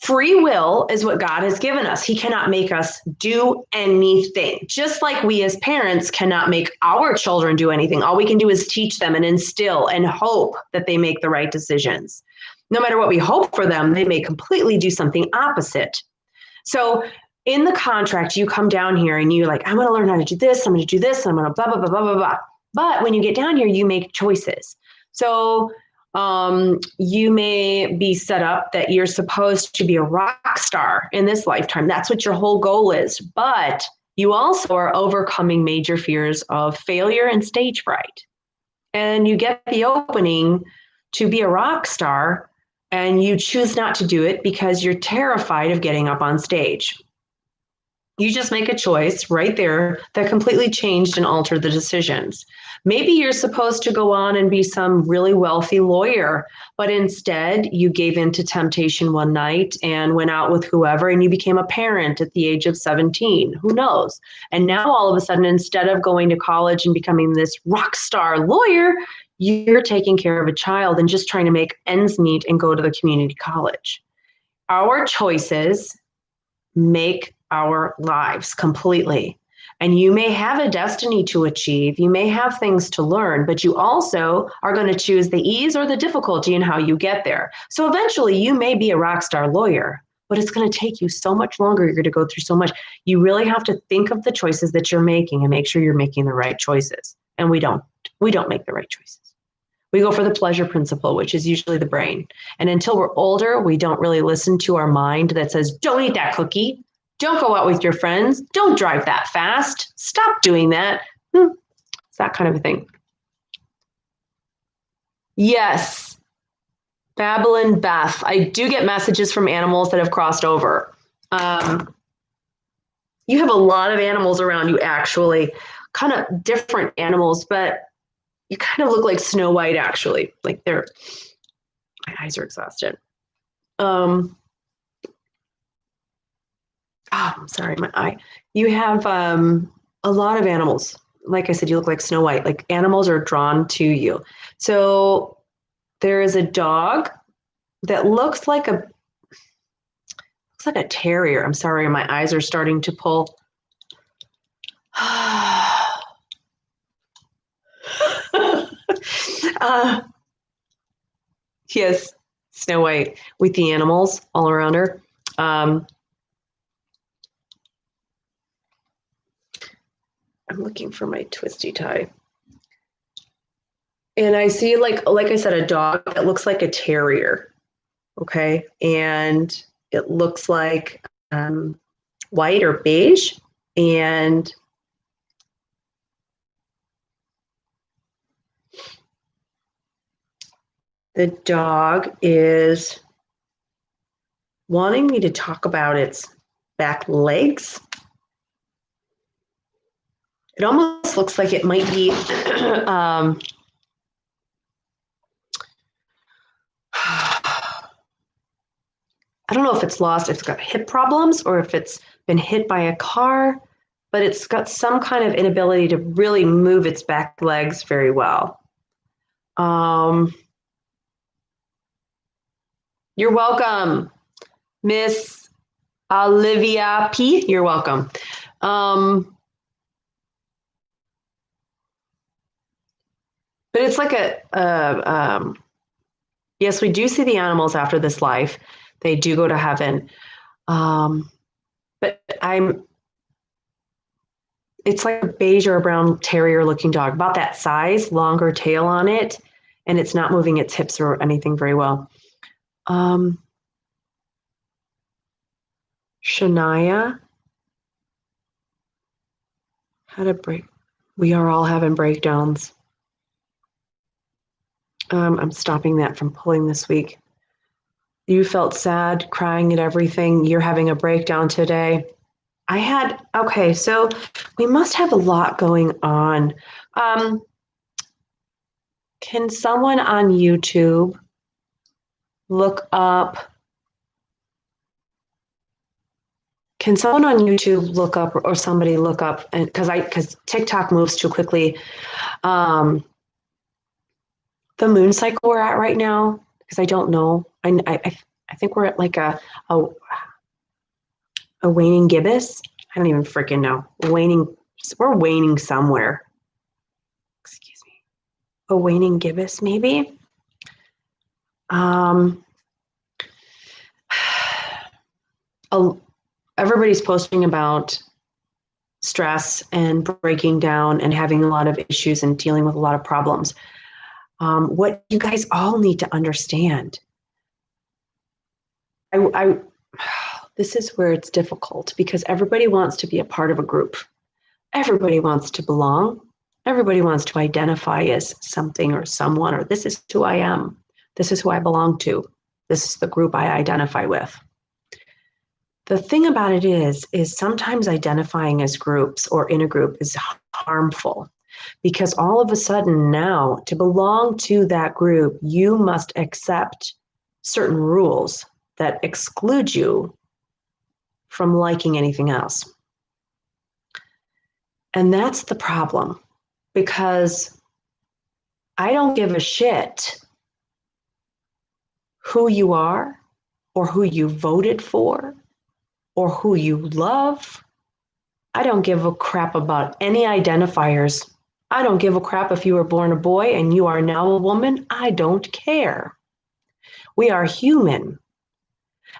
Speaker 1: Free will is what God has given us. He cannot make us do anything. Just like we as parents cannot make our children do anything. All we can do is teach them and instill and hope that they make the right decisions. No matter what we hope for them, they may completely do something opposite. So in the contract, you come down here and you're like, I'm going to learn how to do this. I'm going to do this. I'm going to blah, blah, blah, blah, blah, blah. But when you get down here, you make choices. So you may be set up that you're supposed to be a rock star in this lifetime. That's what your whole goal is. But you also are overcoming major fears of failure and stage fright. And you get the opening to be a rock star, and you choose not to do it because you're terrified of getting up on stage. You just make a choice right there that completely changed and altered the decisions. Maybe you're supposed to go on and be some really wealthy lawyer, but instead you gave in to temptation one night and went out with whoever, and you became a parent at the age of 17. Who knows? And now all of a sudden, instead of going to college and becoming this rock star lawyer, you're taking care of a child and just trying to make ends meet and go to the community college. Our choices make our lives completely. And you may have a destiny to achieve, you may have things to learn, but you also are going to choose the ease or the difficulty in how you get there. So eventually you may be a rock star lawyer, but it's going to take you so much longer. You're going to go through so much. You really have to think of the choices that you're making and make sure you're making the right choices. And we don't make the right choices. We go for the pleasure principle, which is usually the brain. And until we're older, we don't really listen to our mind that says, don't eat that cookie. Don't go out with your friends. Don't drive that fast. Stop doing that. It's that kind of a thing. Yes. Babylon Beth. I do get messages from animals that have crossed over. You have a lot of animals around you, actually. Kind of different animals, but you kind of look like Snow White, actually. Like my eyes are exhausted. I'm sorry, my eye. You have a lot of animals. Like I said, you look like Snow White. Like animals are drawn to you. So there is a dog that looks like a terrier. I'm sorry, my eyes are starting to pull. Yes, Snow White with the animals all around her. I'm looking for my twisty tie. And I see, like I said, a dog that looks like a terrier. Okay. And it looks like white or beige. And the dog is wanting me to talk about its back legs. It almost looks like it might be I don't know if it's lost, if it's got hip problems or if it's been hit by a car, but it's got some kind of inability to really move its back legs very well. You're welcome, Miss Olivia P. You're welcome. But it's like yes, we do see the animals after this life. They do go to heaven. But it's like a beige or a brown terrier looking dog, about that size, longer tail on it, and it's not moving its hips or anything very well. Shania had a break. We are all having breakdowns. I'm stopping that from pulling this week. You felt sad, crying at everything. You're having a breakdown today. Okay, so we must have a lot going on. Can someone on YouTube look up? Can someone on YouTube look up, or somebody look up, and because TikTok moves too quickly, the moon cycle we're at right now? Because I don't know. I think we're at like a waning gibbous. I don't even freaking know. We're waning somewhere. Excuse me. A waning gibbous, maybe. Everybody's posting about stress and breaking down and having a lot of issues and dealing with a lot of problems. What you guys all need to understand. This is where it's difficult because everybody wants to be a part of a group. Everybody wants to belong. Everybody wants to identify as something or someone, or this is who I am. This is who I belong to. This is the group I identify with. The thing about it is sometimes identifying as groups or in a group is harmful because all of a sudden now to belong to that group, you must accept certain rules that exclude you from liking anything else. And that's the problem because I don't give a shit who you are or who you voted for or who you love. I don't give a crap about any identifiers. I don't give a crap if you were born a boy and you are now a woman. I don't care. We are human.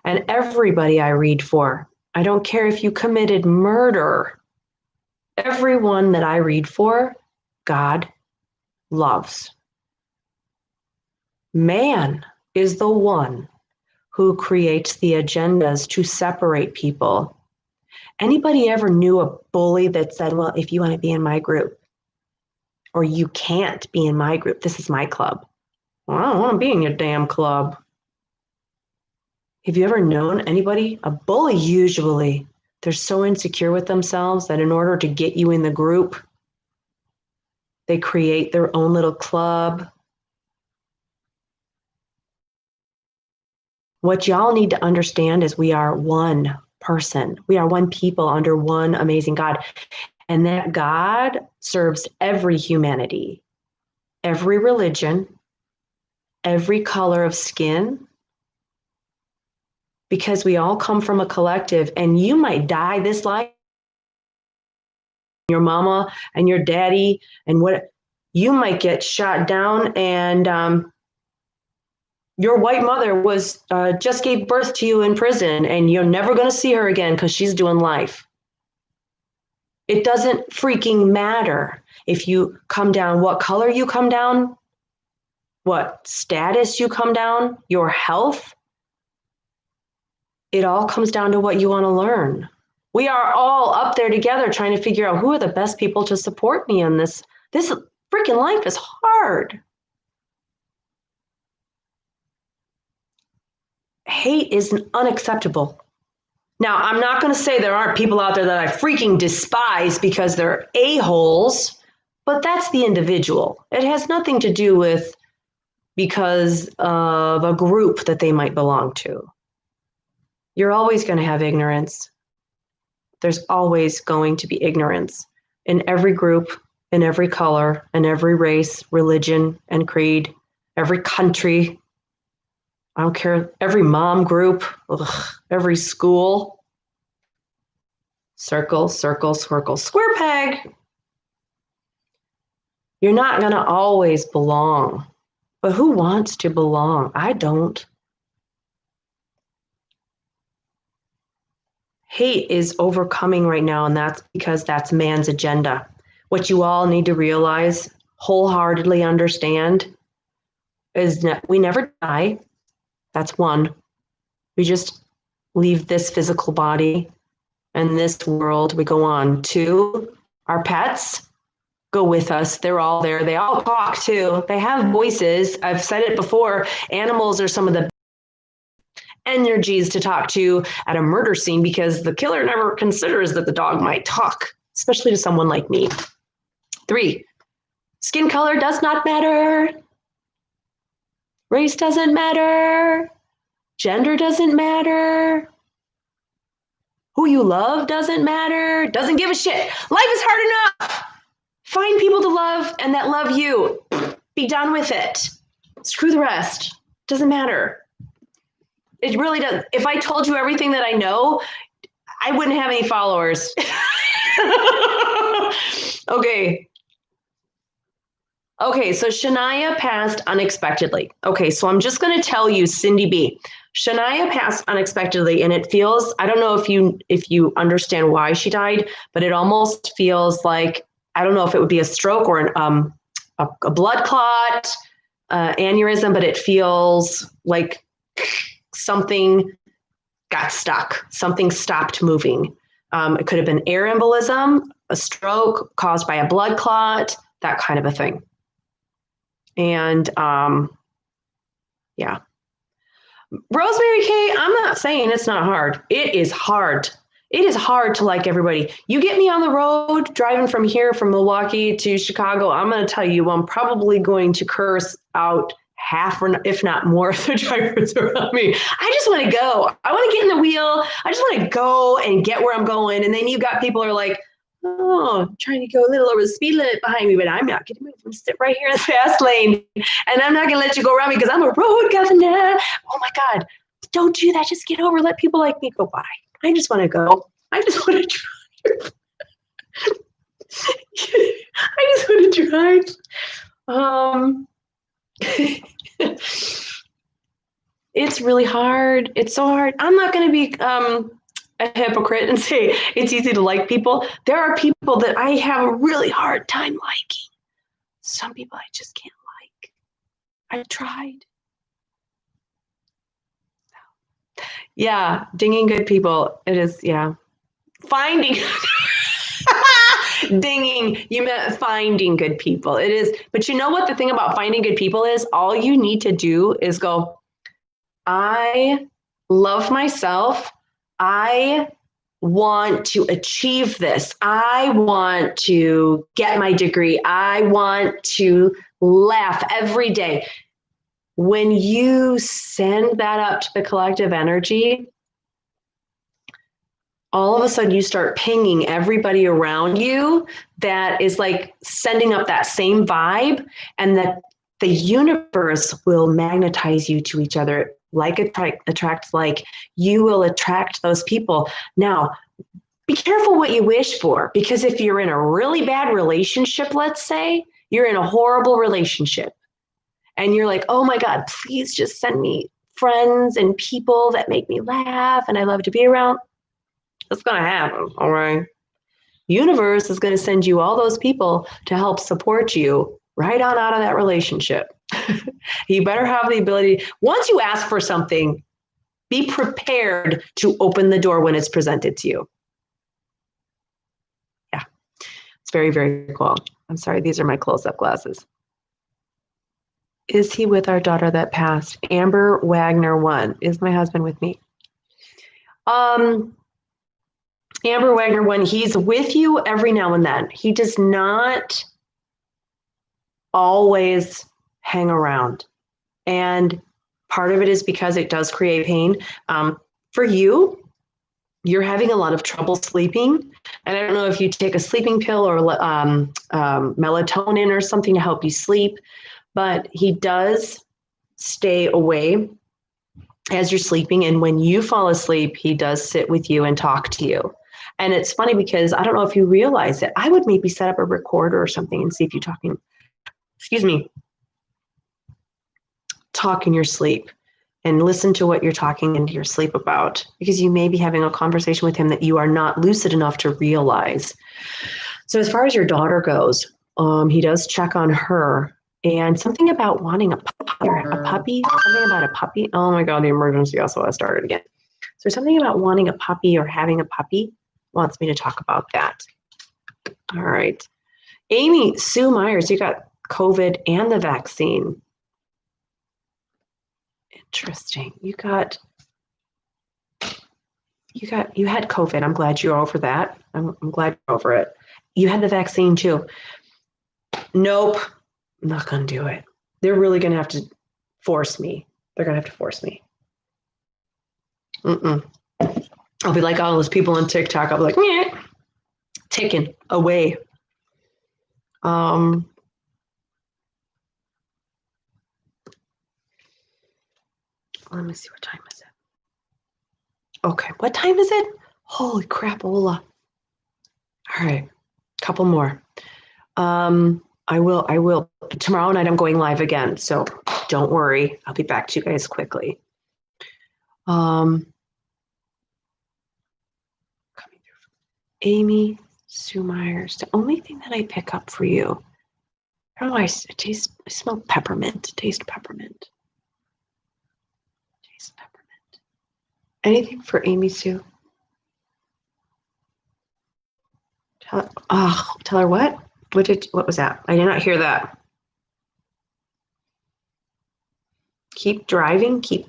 Speaker 1: And everybody I read for, I don't care if you committed murder. Everyone that I read for, God loves. Man is the one who creates the agendas to separate people. Anybody ever knew a bully that said, well, if you want to be in my group, or you can't be in my group, this is my club. Well, I don't want to be in your damn club. Have you ever known anybody? A bully usually, they're so insecure with themselves that in order to get you in the group, they create their own little club. What y'all need to understand is we are one person. We are one people under one amazing God. And that God serves every humanity, every religion, every color of skin, because we all come from a collective. And you might die this life, your mama and your daddy, and what you might get shot down, and your white mother was just gave birth to you in prison, and you're never going to see her again because she's doing life. It doesn't freaking matter if you come down, what color you come down, what status you come down, your health. It all comes down to what you want to learn. We are all up there together trying to figure out who are the best people to support me in this. This freaking life is hard. Hate is unacceptable. Now, I'm not going to say there aren't people out there that I freaking despise because they're a-holes, but that's the individual. It has nothing to do with because of a group that they might belong to. You're always going to have ignorance. There's always going to be ignorance in every group, in every color, in every race, religion, and creed, every country. I don't care, every mom group, every school. Circle, circle, circle, square peg. You're not going to always belong. But who wants to belong? I don't. Hate is overcoming right now, and that's because that's man's agenda. What you all need to realize, wholeheartedly understand, is that we never die. That's one. We just leave this physical body and this world. We go on. Two, our pets go with us. They're all there. They all talk too. They have voices. I've said it before. Animals are some of the energies to talk to at a murder scene because the killer never considers that the dog might talk, especially to someone like me. 3, skin color does not matter. Race doesn't matter. Gender doesn't matter. Who you love doesn't matter. Doesn't give a shit. Life is hard enough. Find people to love and that love you. Be done with it. Screw the rest. Doesn't matter. It really does. If I told you everything that I know, I wouldn't have any followers. Okay. Okay, so Shania passed unexpectedly. Okay, so I'm just going to tell you, Cindy B. Shania passed unexpectedly, and it feels, I don't know if you understand why she died, but it almost feels like, I don't know if it would be a stroke or a blood clot, aneurysm, but it feels like something got stuck, something stopped moving. It could have been air embolism, a stroke caused by a blood clot, that kind of a thing. And yeah. Rosemary K, I'm not saying it's not hard. It is hard. It is hard to like everybody. You get me on the road driving from here, from Milwaukee to Chicago, I'm going to tell you, I'm probably going to curse out half or if not more of the drivers around me. I just want to go. I want to get in the wheel. I just want to go and get where I'm going. And then you got people who are like, oh, trying to go a little over the speed limit behind me, but I'm not going to move. I'm sit right here in the fast lane, and I'm not going to let you go around me because I'm a road governor. Oh my God, don't do that. Just get over. Let people like me go by. I just want to go. I just want to drive. I just want to drive. It's really hard. It's so hard. I'm not going to be a hypocrite and say it's easy to like people. There are people that I have a really hard time liking. Some people I just can't like. I've tried. Yeah, dinging good people. It is, yeah. Finding. Dinging, you meant finding good people. It is, but you know what the thing about finding good people is? All you need to do is go, I love myself. I want to achieve this. I want to get my degree. I want to laugh every day. When you send that up to the collective energy, all of a sudden you start pinging everybody around you that is like sending up that same vibe, and that the universe will magnetize you to each other. Like attract like, you will attract those people. Now, be careful what you wish for, because if you're in a really bad relationship, let's say you're in a horrible relationship and you're like, oh my God, please just send me friends and people that make me laugh and I love to be around. That's going to happen. All right. Universe is going to send you all those people to help support you right on out of that relationship. You better have the ability. Once you ask for something, be prepared to open the door when it's presented to you. Yeah, it's very, very cool. I'm sorry, these are my close-up glasses. Is he with our daughter that passed? Amber Wagner 1. Is my husband with me? Amber Wagner 1, he's with you every now and then. He does not always hang around. And part of it is because it does create pain. For you, you're having a lot of trouble sleeping. And I don't know if you take a sleeping pill or melatonin or something to help you sleep, but he does stay away as you're sleeping. And when you fall asleep, he does sit with you and talk to you. And it's funny because I don't know if you realize it. I would maybe set up a recorder or something and see if you're talking, talk in your sleep and listen to what you're talking into your sleep about, because you may be having a conversation with him that you are not lucid enough to realize. So as far as your daughter goes, he does check on her, and something about wanting a puppy, something about a puppy. Oh my God, the emergency SOS started again. So there's something about wanting a puppy or having a puppy. Wants me to talk about that. All right. Amy Sue Myers, you got COVID and the vaccine. Interesting. You got you had COVID. I'm glad you're over that. I'm glad you're over it. You had the vaccine too. Nope. I'm not going to do it. They're really going to have to force me. They're going to have to force me. I'll be like all those people on TikTok. I'll be like, meh, taken away. Let me see, what time is it? Okay, what time is it? Holy crap, Ola. All right, couple more. I will. Tomorrow night I'm going live again, so don't worry. I'll be back to you guys quickly. Coming through. Amy Sue Myers. The only thing that I pick up for you, I don't know, I smell peppermint. Taste peppermint. Taste peppermint. Anything for Amy Sue? Tell her what? What was that? I did not hear that. Keep driving. Keep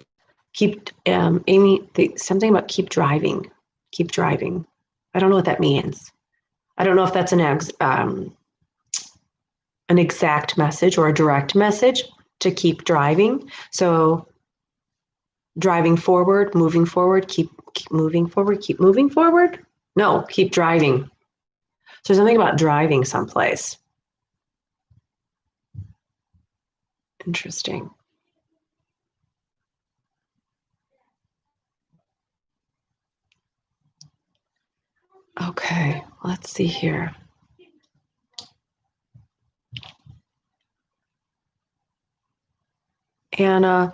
Speaker 1: Amy. Something about keep driving. Keep driving. I don't know what that means. I don't know if that's an exact message or a direct message to keep driving. So driving forward, moving forward, keep moving forward, keep moving forward. No, keep driving. So something about driving someplace. Interesting. Okay, let's see here. Anna.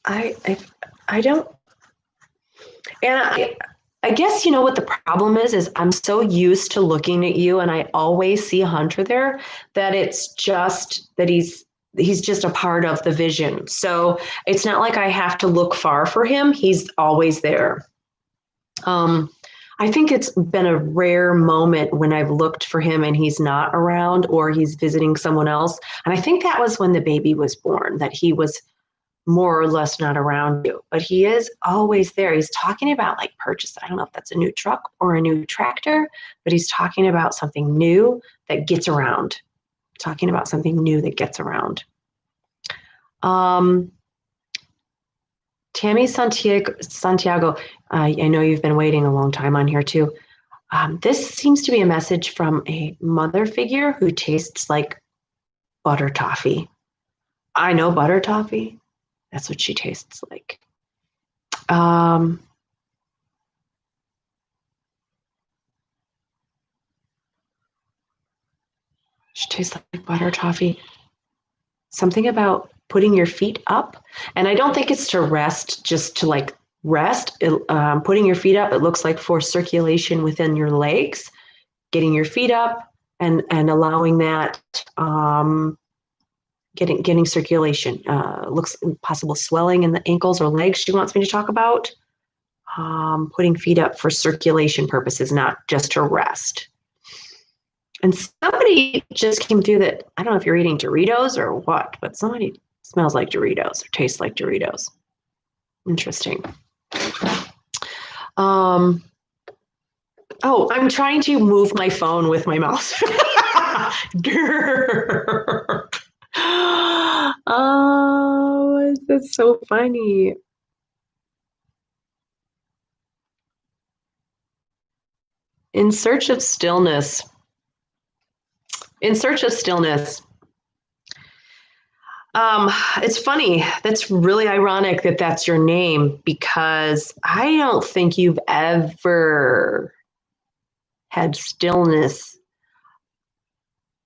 Speaker 1: I don't, and I guess, you know what the problem is I'm so used to looking at you and I always see Hunter there, that it's just that he's just a part of the vision. So it's not like I have to look far for him. He's always there. I think it's been a rare moment when I've looked for him and he's not around or he's visiting someone else. And I think that was when the baby was born, that he was more or less not around you, but he is always there. He's talking about like purchase. I don't know if that's a new truck or a new tractor, but he's talking about something new that gets around. Talking about something new that gets around. Tammy Santiago, I know you've been waiting a long time on here too. This seems to be a message from a mother figure who tastes like butter toffee. I know butter toffee. That's what she tastes like. She tastes like butter toffee. Something about putting your feet up. And I don't think it's to rest, just to like rest. Putting your feet up, it looks like for circulation within your legs, getting your feet up and allowing that, getting circulation. Looks possible swelling in the ankles or legs she wants me to talk about. Putting feet up for circulation purposes, not just to rest. And somebody just came through that, I don't know if you're eating Doritos or what, but somebody smells like Doritos or tastes like Doritos. Interesting. Oh, I'm trying to move my phone with my mouse. Oh, that's so funny. In search of stillness. In search of stillness. It's funny. That's really ironic that that's your name, because I don't think you've ever had stillness.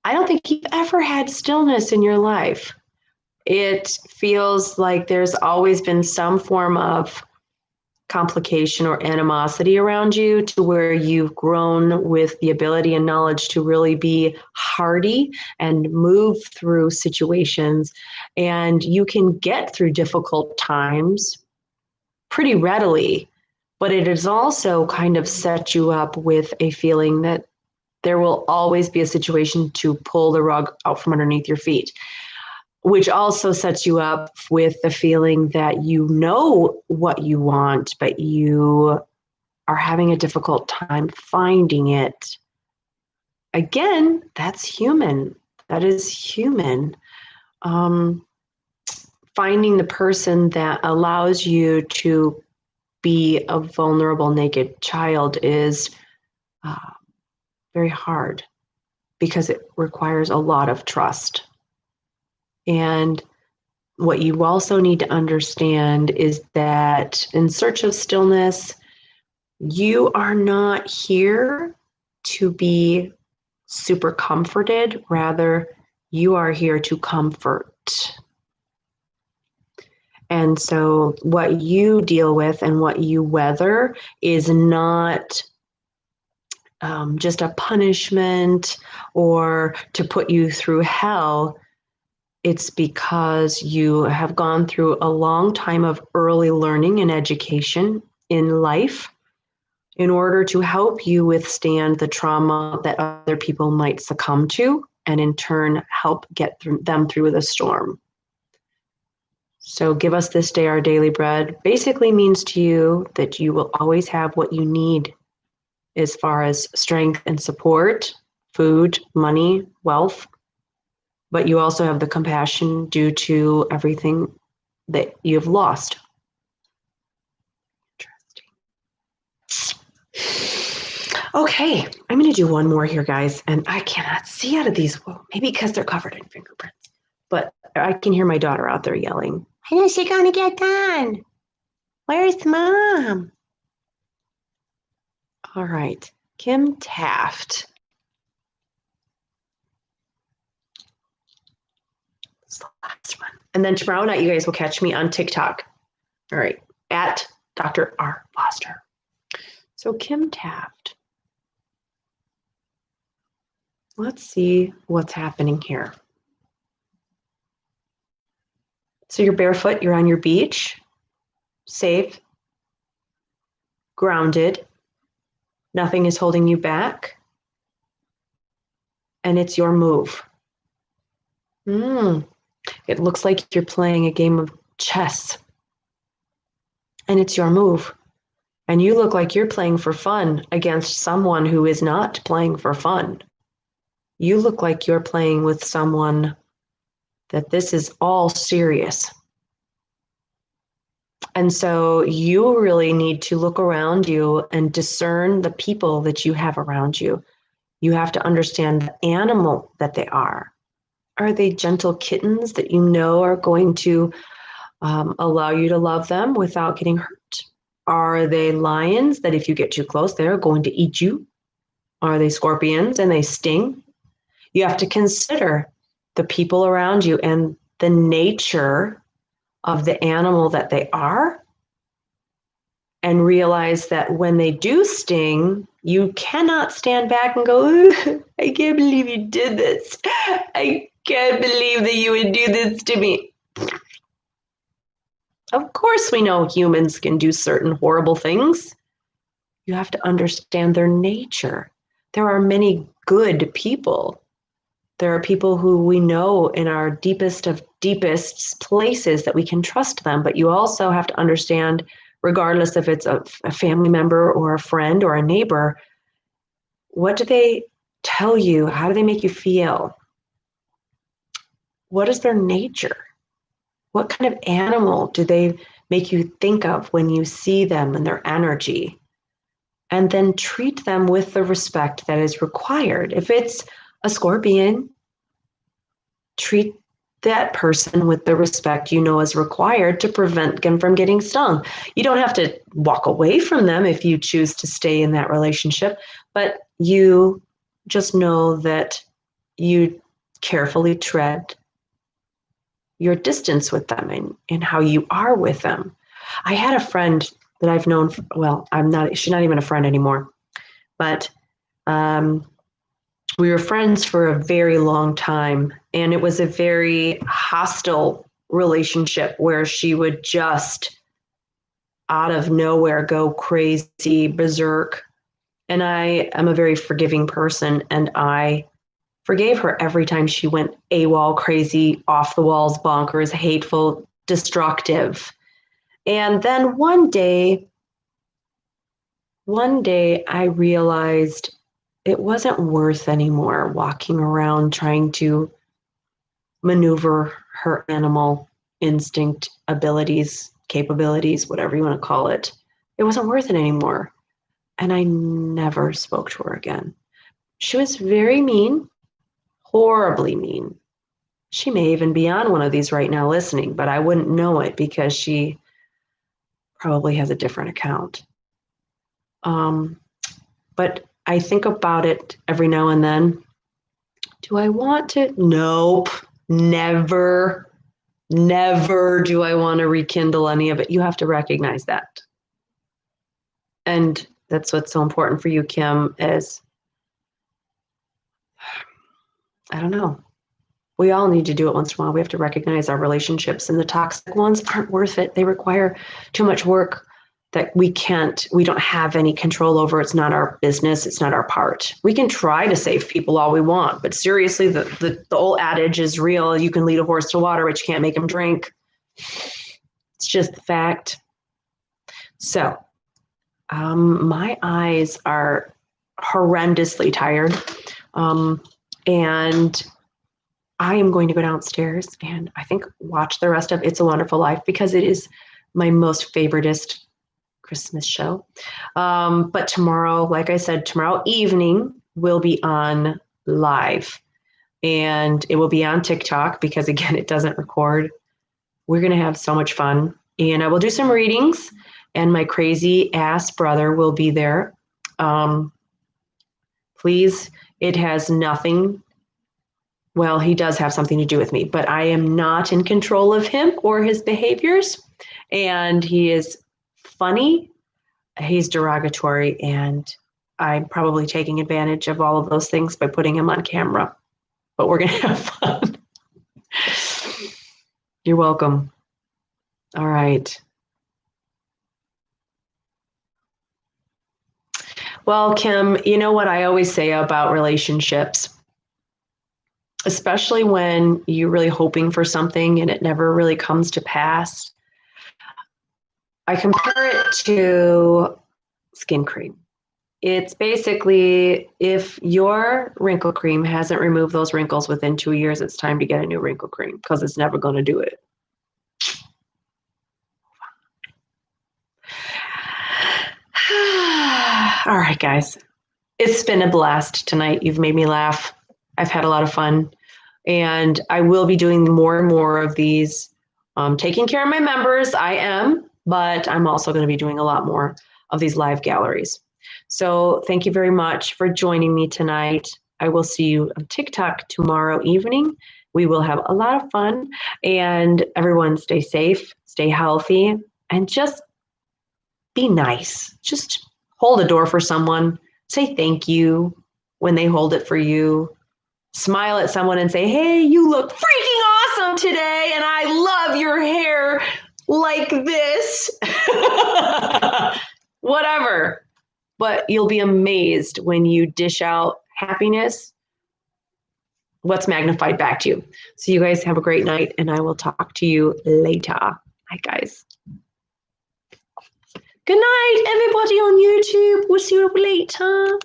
Speaker 1: I don't think you've ever had stillness in your life. It feels like there's always been some form of complication or animosity around you, to where you've grown with the ability and knowledge to really be hardy and move through situations. And you can get through difficult times pretty readily. but it has also kind of set you up with a feeling that there will always be a situation to pull the rug out from underneath your feet, which also sets you up with the feeling that you know what you want, but you are having a difficult time finding it. Again, that's human. That is human. Finding the person that allows you to be a vulnerable, naked child is very hard because it requires a lot of trust. And what you also need to understand is that in search of stillness, you are not here to be super comforted. Rather, you are here to comfort. And so what you deal with and what you weather is not just a punishment or to put you through hell. It's because you have gone through a long time of early learning and education in life in order to help you withstand the trauma that other people might succumb to, and in turn help get them through the storm. So give us this day our daily bread basically means to you that you will always have what you need as far as strength and support, food, money, wealth, but you also have the compassion due to everything that you've lost. Interesting. Okay, I'm going to do one more here, guys, and I cannot see out of these. Well, maybe because they're covered in fingerprints, but I can hear my daughter out there yelling, when is she going to get done? Where's Mom? All right, Kim Taft. That's the last one. And then tomorrow night, you guys will catch me on TikTok. All right, at Dr. R. Foster. So Kim Taft. Let's see what's happening here. So you're barefoot, you're on your beach, safe, grounded, nothing is holding you back, and it's your move. It looks like you're playing a game of chess, and it's your move. And you look like you're playing for fun against someone who is not playing for fun. You look like you're playing with someone that this is all serious. And so you really need to look around you and discern the people that you have around you. You have to understand the animal that they are. Are they gentle kittens that you know are going to allow you to love them without getting hurt? Are they lions that if you get too close, they're going to eat you? Are they scorpions and they sting? You have to consider the people around you and the nature of the animal that they are, and realize that when they do sting, you cannot stand back and go, I can't believe you did this. I can't believe that you would do this to me. Of course, we know humans can do certain horrible things. You have to understand their nature. There are many good people. There are people who we know in our deepest of deepest places that we can trust them, but you also have to understand, regardless if it's a family member or a friend or a neighbor, what do they tell you? How do they make you feel? What is their nature? What kind of animal do they make you think of when you see them and their energy? And then treat them with the respect that is required. If it's a scorpion, treat that person with the respect you know is required to prevent them from getting stung. You don't have to walk away from them if you choose to stay in that relationship, but you just know that you carefully tread your distance with them and how you are with them. I had a friend that I've known, she's not even a friend anymore, but we were friends for a very long time, and it was a very hostile relationship where she would just out of nowhere go crazy, berserk. And I am a very forgiving person, and I forgave her every time she went AWOL, crazy, off the walls, bonkers, hateful, destructive. And then one day I realized it wasn't worth anymore walking around trying to maneuver her animal instinct abilities, capabilities, whatever you want to call it. It wasn't worth it anymore. And I never spoke to her again. She was very mean, horribly mean. She may even be on one of these right now listening, but I wouldn't know it because she probably has a different account. But I think about it every now and then. Do I want to? Nope. Never do I want to rekindle any of it. You have to recognize that. And that's what's so important for you, Kim, is, I don't know. We all need to do it once in a while. We have to recognize our relationships, and the toxic ones aren't worth it. They require too much work that we don't have any control over. It's not our business. It's not our part. We can try to save people all we want, but seriously, the old adage is real. You can lead a horse to water, but you can't make him drink. It's just the fact. So my eyes are horrendously tired. And I am going to go downstairs and I think watch the rest of It's a Wonderful Life, because it is my most favoritist Christmas show. But tomorrow, like I said, tomorrow evening will be on live, and it will be on TikTok because, again, it doesn't record. We're going to have so much fun, and I will do some readings, and my crazy ass brother will be there. Please, it has nothing. Well, he does have something to do with me, but I am not in control of him or his behaviors. And he is funny, he's derogatory, and I'm probably taking advantage of all of those things by putting him on camera. But we're going to have fun. You're welcome. All right. Well, Kim, you know what I always say about relationships, especially when you're really hoping for something and it never really comes to pass. I compare it to skin cream. It's basically, if your wrinkle cream hasn't removed those wrinkles within 2 years, it's time to get a new wrinkle cream, because it's never going to do it. All right, guys. It's been a blast tonight. You've made me laugh. I've had a lot of fun. And I will be doing more and more of these. Taking care of my members, I am, but I'm also going to be doing a lot more of these live galleries. So thank you very much for joining me tonight. I will see you on TikTok tomorrow evening. We will have a lot of fun, and everyone stay safe, stay healthy, and just be nice. Just hold a door for someone. Say thank you when they hold it for you. Smile at someone and say, hey, you look freaking awesome today, and I love your hair like this. Whatever. But you'll be amazed when you dish out happiness, what's magnified back to you. So you guys have a great night, and I will talk to you later. Bye, guys. Good night, everybody on YouTube. We'll see you later.